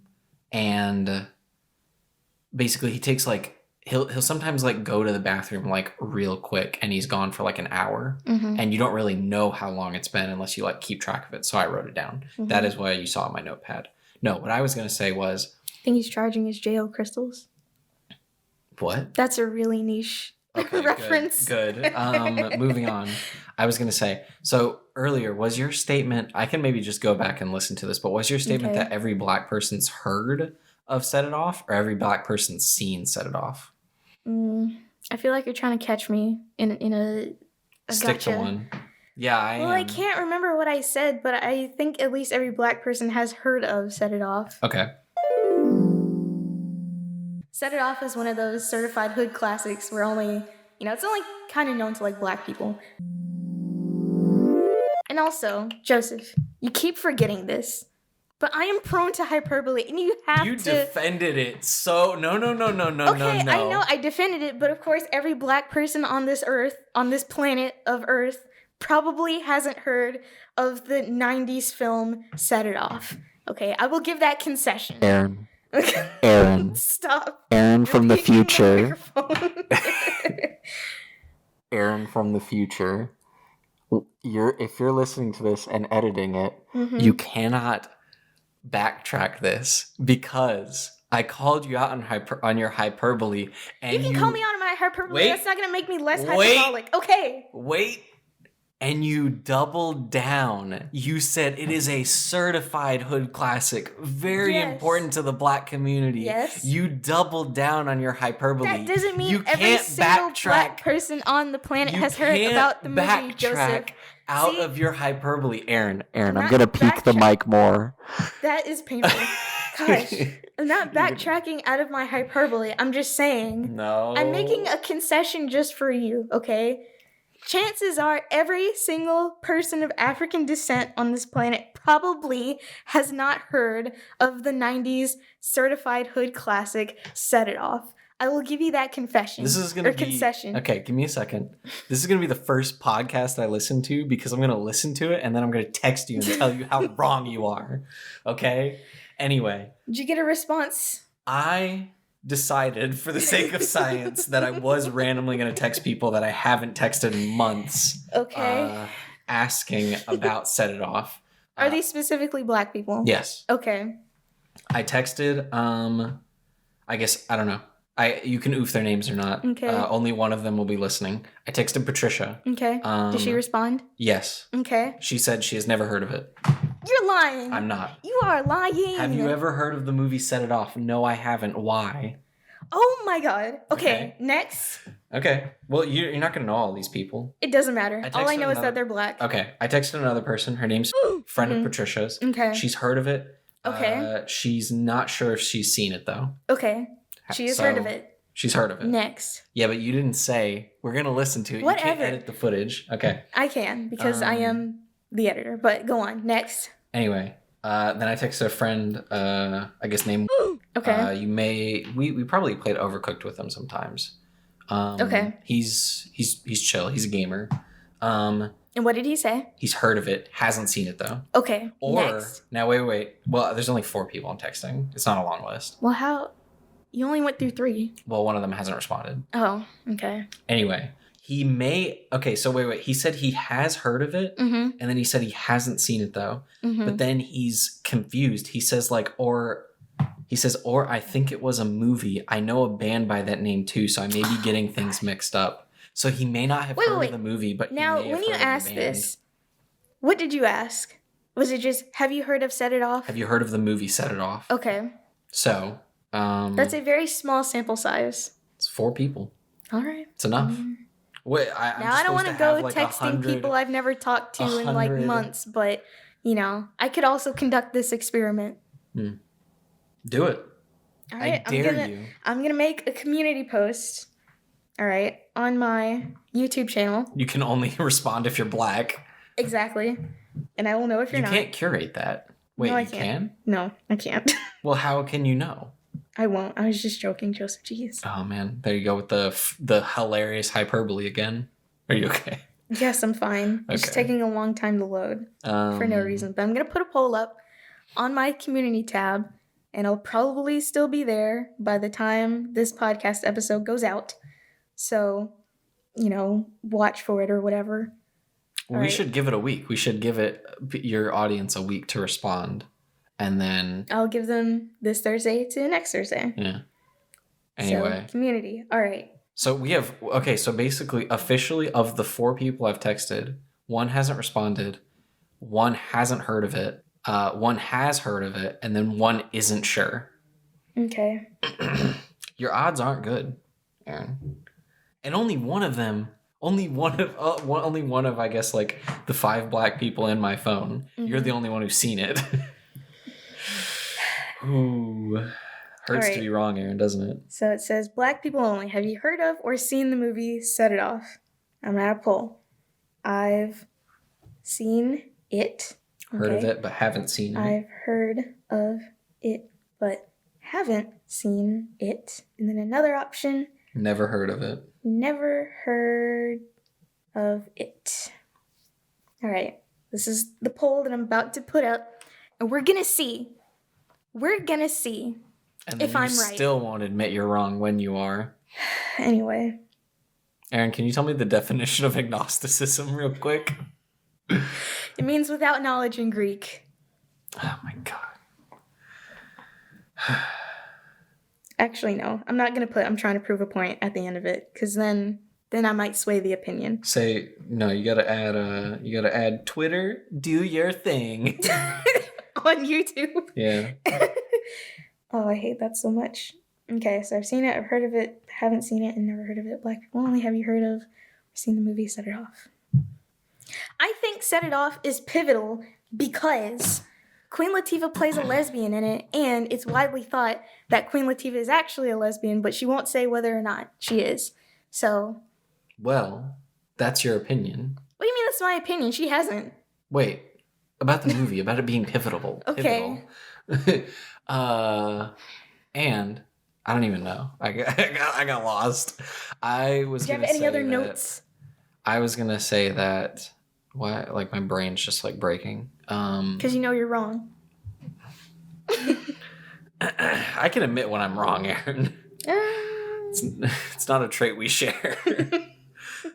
basically he takes like, he'll sometimes like go to the bathroom like real quick, and he's gone for like an hour, and you don't really know how long it's been unless you like keep track of it. So I wrote it down. That is why you saw my notepad. No, what I was going to say was, I think he's charging his JO crystals. What? That's a really niche reference. Good. Moving on. I was going to say, so earlier, was your statement, I can maybe just go back and listen to this, but was your statement that every black person's heard of Set It Off, or every black person's seen Set It Off? I feel like you're trying to catch me in a Stick gotcha. to one. Yeah, I Well, am. I can't remember what I said, but I think at least every black person has heard of Set It Off. Okay. Set It Off is one of those certified hood classics where only, it's only kind of known to like black people. And also, Joseph, you keep forgetting this, but I am prone to hyperbole, and you have to... You defended it so... No. Okay, I know I defended it, but of course every black person on this earth, on this planet of Earth, probably hasn't heard of the 90s film Set It Off. Okay, I will give that concession. Arin. Okay. Arin. Stop. Arin from the future. The Arin from the future. If you're listening to this and editing it, you cannot backtrack this because I called you out on your hyperbole, and you can call me out on my hyperbole. Wait. That's not gonna make me less hyperbolic. Okay. Wait. And you doubled down. You said it is a certified hood classic, very important to the black community. Yes. You doubled down on your hyperbole. That doesn't mean you every can't single backtrack. black person on the planet has heard about the movie, Joseph. Out of your hyperbole, Arin. Arin, I'm gonna peek the mic more. That is painful. Gosh. I'm not backtracking out of my hyperbole. I'm just saying. No. I'm making a concession just for you, okay? Chances are every single person of African descent on this planet probably has not heard of the 90s certified hood classic Set It Off. I will give you that confession. This is gonna be concession. Okay, give me a second. This is gonna be the first podcast I listen to because I'm gonna listen to it and then I'm gonna text you and tell you how wrong you are. Okay? Anyway. Did you get a response? I decided, for the sake of science, that I was randomly gonna text people that I haven't texted in months. Okay. Asking about Set It Off. Are these specifically black people? Yes. Okay. I texted, I guess, I don't know. You can oof their names or not. Okay. Only one of them will be listening. I texted Patricia. Okay. Did she respond? Yes. Okay. She said she has never heard of it. You're lying. I'm not. You are lying. Have you ever heard of the movie Set It Off? No, I haven't. Why? Oh my god. Okay. Next. Okay. Well, you're not going to know all these people. It doesn't matter. All I know is another- that they're black. Okay. I texted another person. Her name's friend of Patricia's. Okay. She's heard of it. Okay. She's not sure if she's seen it, though. Okay. She has heard of it. She's heard of it. Next. Yeah, but you didn't say we're going to listen to it. Whatever. You can't edit the footage. Okay. I can because I am the editor. But go on. Next. Anyway, then I texted a friend, I guess named. Okay. We probably played Overcooked with him sometimes. Okay. He's chill. He's a gamer. And what did he say? He's heard of it. Hasn't seen it though. Okay. Or next. Now wait. Well, there's only 4 people I'm texting. It's not a long list. Well, how? You only went through 3. Well, one of them hasn't responded. Oh. Okay. Anyway, he may. Okay, so wait. He said he has heard of it, and then he said he hasn't seen it though. But then he's confused. He says or I think it was a movie. I know a band by that name too, so I may be getting things mixed up. So he may not have heard of the movie, but now he may have when you heard of the asked band. this, what did you ask? Was it just have you heard of Set It Off? Have you heard of the movie Set It Off? Okay. So that's a very small sample size. It's 4 people. All right. It's enough. Wait, now I don't want to go texting people I've never talked to in like months, but I could also conduct this experiment. Do it. All right, I dare you. I'm gonna make a community post. All right, on my YouTube channel. You can only respond if you're black. Exactly, and I will know if you're not. You can't curate that. Wait, no, I you can't. can? No, I can't. Well, how can you know? I won't. I was just joking, Joseph. Jeez. Oh man, there you go with the hilarious hyperbole again. Are you okay? Yes, I'm fine. It's just taking a long time to load for no reason. But I'm gonna put a poll up on my community tab, and it'll probably still be there by the time this podcast episode goes out. So, watch for it or whatever. Well, we should give it a week. We should give your audience a week to respond. And then I'll give them this Thursday to next Thursday. Yeah. Anyway. So, community. All right. So we have, so basically, officially, of the 4 people I've texted, 1 hasn't responded, 1 hasn't heard of it, 1 has heard of it, and then 1 isn't sure. Okay. Your odds aren't good, Arin. And only one of them only one of I guess like the 5 black people in my phone. Mm-hmm. You're the only one who's seen it. Ooh. Hurts to be wrong, Arin, doesn't it? So it says, black people only. Have you heard of or seen the movie Set It Off? I'm at a poll. I've seen it. Heard of it, but haven't seen it. I've heard of it, but haven't seen it. And then another option. Never heard of it. Never heard of it. All right. This is the poll that I'm about to put up. And we're going to see. And if I'm right. Still won't admit you're wrong when you are. Anyway. Arin, can you tell me the definition of agnosticism real quick? It means without knowledge in Greek. Oh my god. Actually, no. I'm not going to I'm trying to prove a point at the end of it, because then I might sway the opinion. Say, no, you gotta add Twitter, do your thing. On YouTube? Yeah. Oh, I hate that so much. Okay, so I've seen it, I've heard of it, haven't seen it, and never heard of it. Black people only. Have you heard of or seen the movie Set It Off? I think Set It Off is pivotal because Queen Latifah plays a lesbian in it, and it's widely thought that Queen Latifah is actually a lesbian, but she won't say whether or not she is. So... Well, that's your opinion. What do you mean that's my opinion? She hasn't. Wait, about the movie, about it being pivotal. Okay. And I don't even know. I got lost. I was. Do you have any other notes? I was gonna say that. What? Like my brain's just like breaking. Because you know you're wrong. I can admit when I'm wrong, Arin. It's not a trait we share.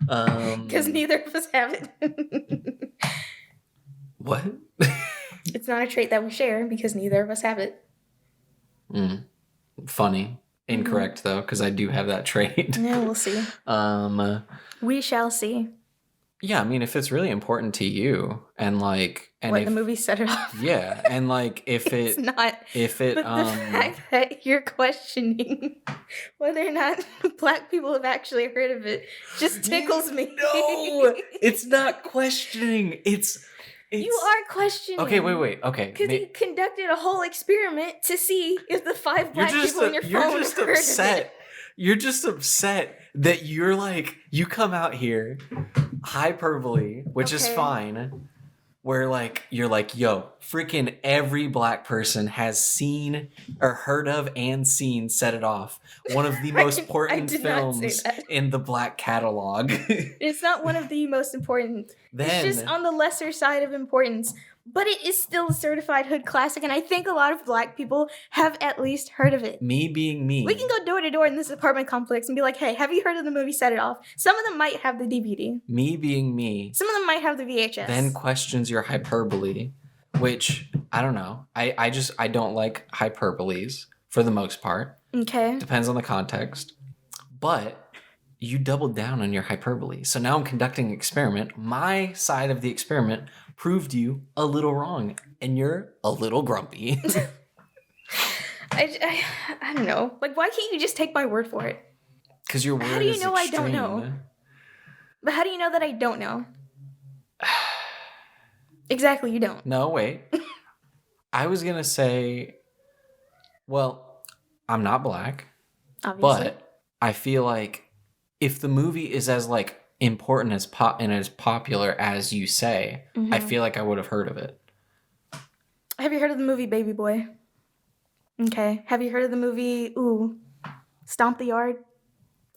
Because neither of us have it. What? It's not a trait that we share because neither of us have it. Funny. Incorrect, though, because I do have that trait. Yeah, we'll see. We shall see. Yeah, I mean, if it's really important to you, and like, and the movie Set It Off. Yeah, and like, if it's not. If it, but the fact that you're questioning whether or not black people have actually heard of it just tickles me. No, it's not questioning. It's you are questioning. Okay, wait. Okay, because you conducted a whole experiment to see if the 5 black people in your phone You're just heard upset. of it. You're just upset that you're like, you come out here, hyperbole, which is fine, where like, you're like, yo, freaking every black person has seen or heard of and seen Set It Off. One of the most important films in the black catalog. It's not one of the most important. Then, it's just on the lesser side of importance. But it is still a certified hood classic, and I think a lot of black people have at least heard of it. Me being me. We can go door to door in this apartment complex and be like, hey, have you heard of the movie Set It Off? Some of them might have the DVD. Me being me. Some of them might have the VHS. Then questions your hyperbole, which, I don't know. I don't like hyperboles for the most part. Okay. Depends on the context. But you doubled down on your hyperbole. So now I'm conducting an experiment. My side of the experiment proved you a little wrong, and you're a little grumpy. I don't know. Like, why can't you just take my word for it? Because your word is How do you know extreme. I don't know? But how do you know that I don't know? Exactly, you don't. No, wait. I was going to say, well, I'm not black. Obviously. But I feel like if the movie is as, like, important as and as popular as you say, I feel like I would have heard of it. Have you heard of the movie Baby Boy? Okay. Have you heard of the movie Stomp the Yard?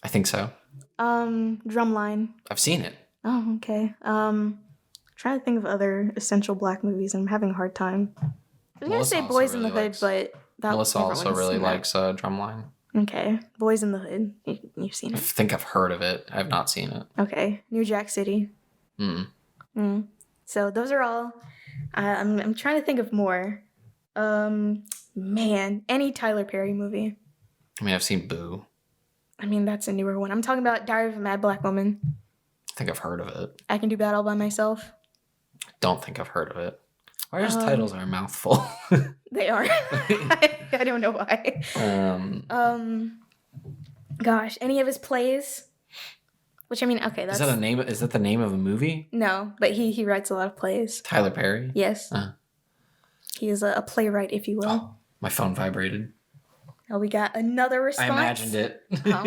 I think so. Drumline. I've seen it. Oh, okay. Trying to think of other essential black movies. I'm having a hard time. I was gonna say Boys in the Hood, but Melissa also really likes Drumline. Okay. Boys in the Hood. You've seen it. I think I've heard of it. I've not seen it. Okay. New Jack City. So those are all. I'm trying to think of more. Man, any Tyler Perry movie. I mean, I've seen Boo. I mean, that's a newer one. I'm talking about Diary of a Mad Black Woman. I think I've heard of it. I Can Do Bad All By Myself. Don't think I've heard of it. Why are his titles are a mouthful? They are. I don't know why. Gosh, any of his plays Which, I mean, okay, that's... Is that the name of a movie? No, but he writes a lot of plays. Tyler Perry? Yes. He is a playwright, if you will. Oh, my phone vibrated. Oh, we got another response? I imagined it. Oh.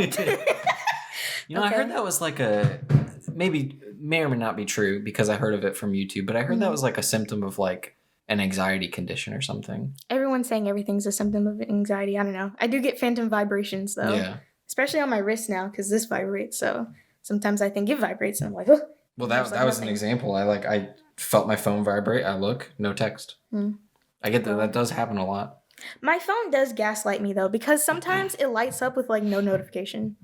I heard that was like may or may not be true because I heard of it from YouTube, but I heard that was like a symptom of like an anxiety condition or something. Everyone's saying everything's a symptom of anxiety. I don't know. I do get phantom vibrations, though. Yeah. Especially on my wrist now, because this vibrates, so sometimes I think it vibrates, and I'm like, oh. Well, that was an example. I felt my phone vibrate. I look, no text. I get that. That does happen a lot. My phone does gaslight me, though, because sometimes it lights up with, like, no notification.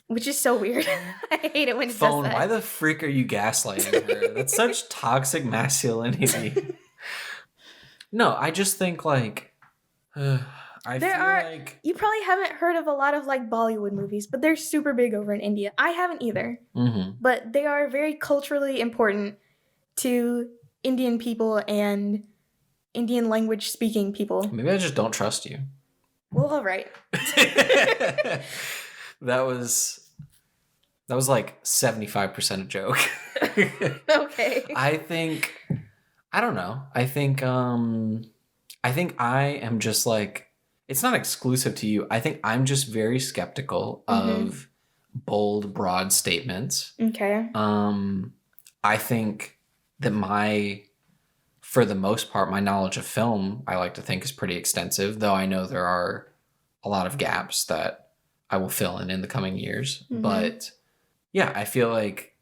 Which is so weird. I hate it when it does that. Why the freak are you gaslighting her? That's such toxic masculinity. No, I just think, like... You probably haven't heard of a lot of, like, Bollywood movies, but they're super big over in India. I haven't either. Mm-hmm. But they are very culturally important to Indian people and Indian language-speaking people. Maybe I just don't trust you. Well, all right. That was like 75% a joke. Okay. I don't know. I think I am just like, it's not exclusive to you. I think I'm just very skeptical of bold, broad statements. Okay. I think that for the most part, my knowledge of film, I like to think, is pretty extensive, though I know there are a lot of gaps that I will fill in the coming years. Mm-hmm. But yeah, I feel like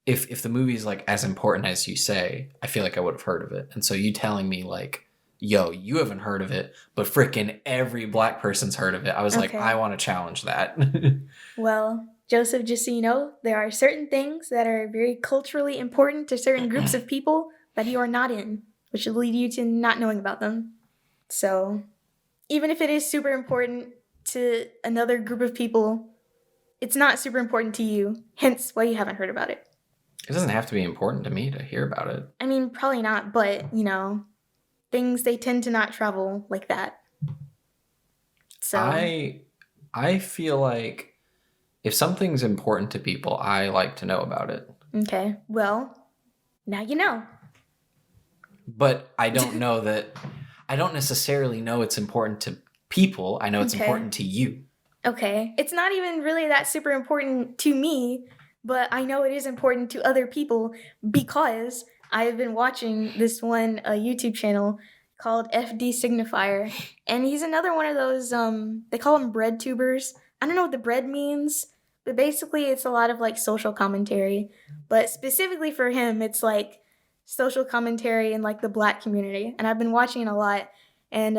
if the movie is like as important as you say, I feel like I would have heard of it. And so you telling me like, yo, you haven't heard of it, but freaking every Black person's heard of it. I was like, I want to challenge that. Well, Joseph, just so you know, there are certain things that are very culturally important to certain groups of people that you are not in, which will lead you to not knowing about them. So even if it is super important to another group of people, it's not super important to you, hence why you haven't heard about it. It doesn't have to be important to me to hear about it. I mean, probably not, but, things, they tend to not travel like that. So I feel like if something's important to people, I like to know about it. Okay, well, now you know. But I don't know that, I don't necessarily know it's important to people. I know it's important to you. Okay, it's not even really that super important to me, but I know it is important to other people because I've been watching this one YouTube channel called FD Signifier, and he's another one of those, they call them bread tubers. I don't know what the bread means, but basically it's a lot of like social commentary, but specifically for him, it's like social commentary in like the Black community, and I've been watching it a lot, and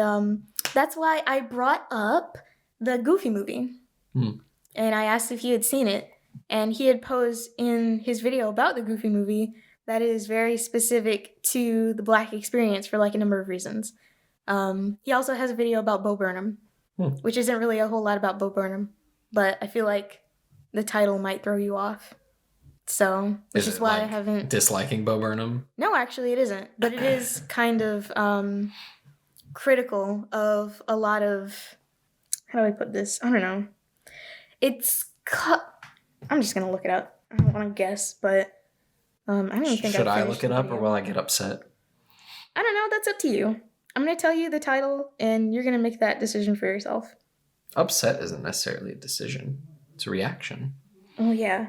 that's why I brought up the Goofy movie, and I asked if he had seen it, and he had posed in his video about the Goofy movie that is very specific to the Black experience for like a number of reasons. He also has a video about Bo Burnham, which isn't really a whole lot about Bo Burnham, but I feel like the title might throw you off. So, which is why I haven't... Disliking Bo Burnham? No, actually it isn't. But it is kind of critical of a lot of... How do I put this? I don't know. I'm just going to look it up. I don't want to guess, but I don't even think Should I look it up, or will I get upset? I don't know. That's up to you. I'm going to tell you the title, and you're going to make that decision for yourself. Upset isn't necessarily a decision. It's a reaction. Oh, yeah.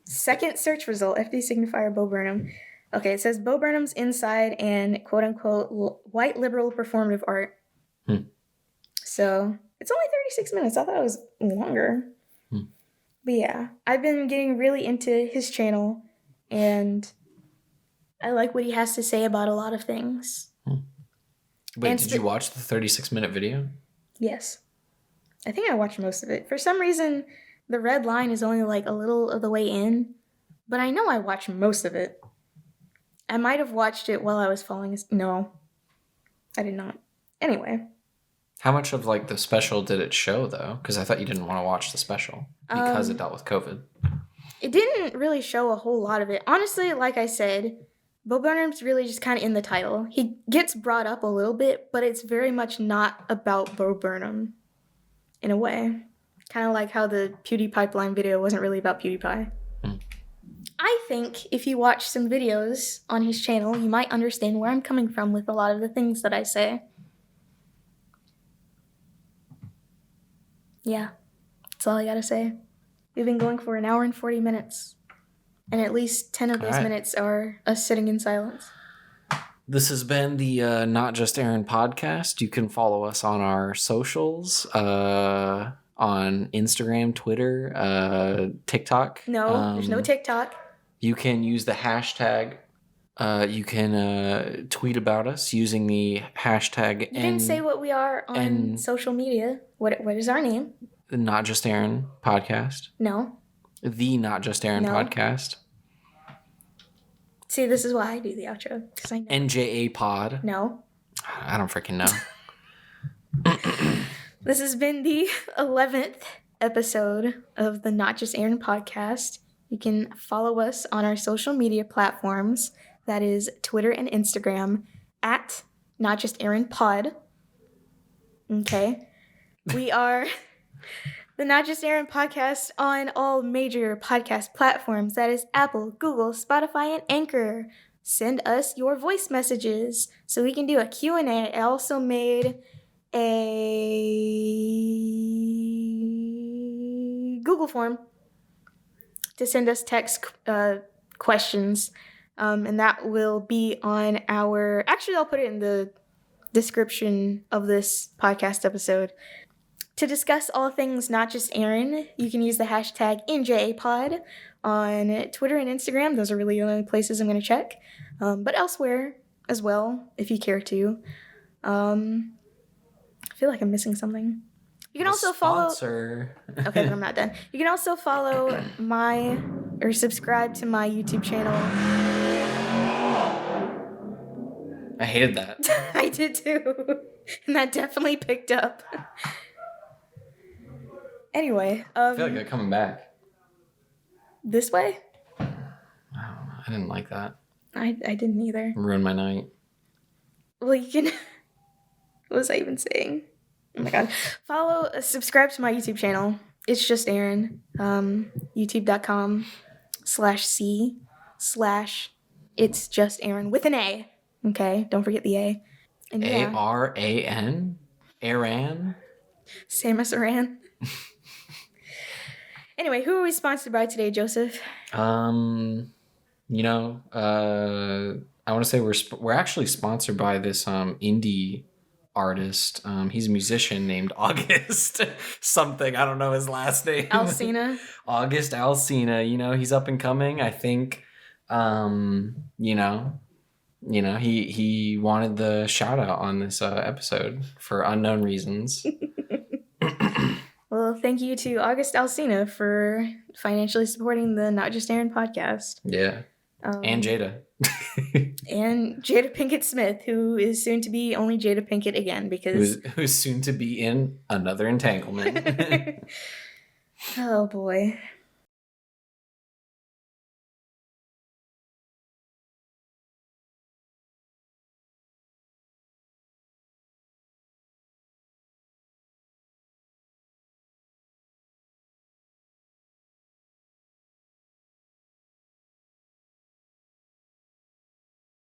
Second search result, FD Signifier Bo Burnham. Okay, it says Bo Burnham's Inside and quote-unquote white liberal performative art. So, it's only 36 minutes. I thought it was longer. But yeah, I've been getting really into his channel, and I like what he has to say about a lot of things. Wait, did you watch the 36-minute video? Yes. I think I watched most of it. For some reason, the red line is only like a little of the way in, but I know I watched most of it. I might have watched it while I was falling asleep. No, I did not. Anyway. How much of like the special did it show though? Because I thought you didn't want to watch the special because it dealt with COVID. It didn't really show a whole lot of it. Honestly, like I said, Bo Burnham's really just kind of in the title. He gets brought up a little bit, but it's very much not about Bo Burnham in a way. Kind of like how the PewDiePie video wasn't really about PewDiePie. I think if you watch some videos on his channel, you might understand where I'm coming from with a lot of the things that I say. Yeah, that's all I gotta say. We've been going for an hour and 40 minutes, and at least 10 of those minutes are us sitting in silence. This has been the Not Just Arin podcast. You can follow us on our socials, on Instagram, Twitter, TikTok. No, there's no TikTok. You can use the hashtag. You can tweet about us using the hashtag. You didn't say what we are on social media. What is our name? The Not Just Arin podcast. No. The Not Just Arin podcast. See, this is why I do the outro. I know. NJA Pod. No. I don't freaking know. This has been the 11th episode of the Not Just Arin podcast. You can follow us on our social media platforms. That is Twitter and Instagram at Not Just Arin Pod. Okay. We are the Not Just Arin podcast on all major podcast platforms. That is Apple, Google, Spotify, and Anchor. Send us your voice messages so we can do a Q&A. I also made a Google form to send us text questions. And that will be on our... Actually, I'll put it in the description of this podcast episode. To discuss all things Not Just Arin, you can use the hashtag NJAPod on Twitter and Instagram. Those are really the only places I'm going to check. But elsewhere as well, if you care to. I feel like I'm missing something. You can also follow... Okay, but I'm not done. You can also follow subscribe to my YouTube channel. I hated that. I did too. And that definitely picked up. Anyway. I feel like they're coming back. This way? I don't know. I didn't like that. I didn't either. Ruined my night. Well, you can... What was I even saying? Oh my god. Subscribe to my YouTube channel. It's just Arin. YouTube.com/C/It's Just Arin with an A. Okay, don't forget the A. And yeah. ARAN? Aran? Samus Aran. Anyway, who are we sponsored by today, Joseph? I want to say we're actually sponsored by this indie artist. He's a musician named August something. I don't know his last name. Alsina. August Alsina. He's up and coming. I think. He wanted the shout out on this episode for unknown reasons. Well, thank you to August Alsina for financially supporting the Not Just Arin podcast. Yeah. And Jada. And Jada Pinkett Smith, who is soon to be only Jada Pinkett again because... Who's soon to be in another entanglement. Oh, boy.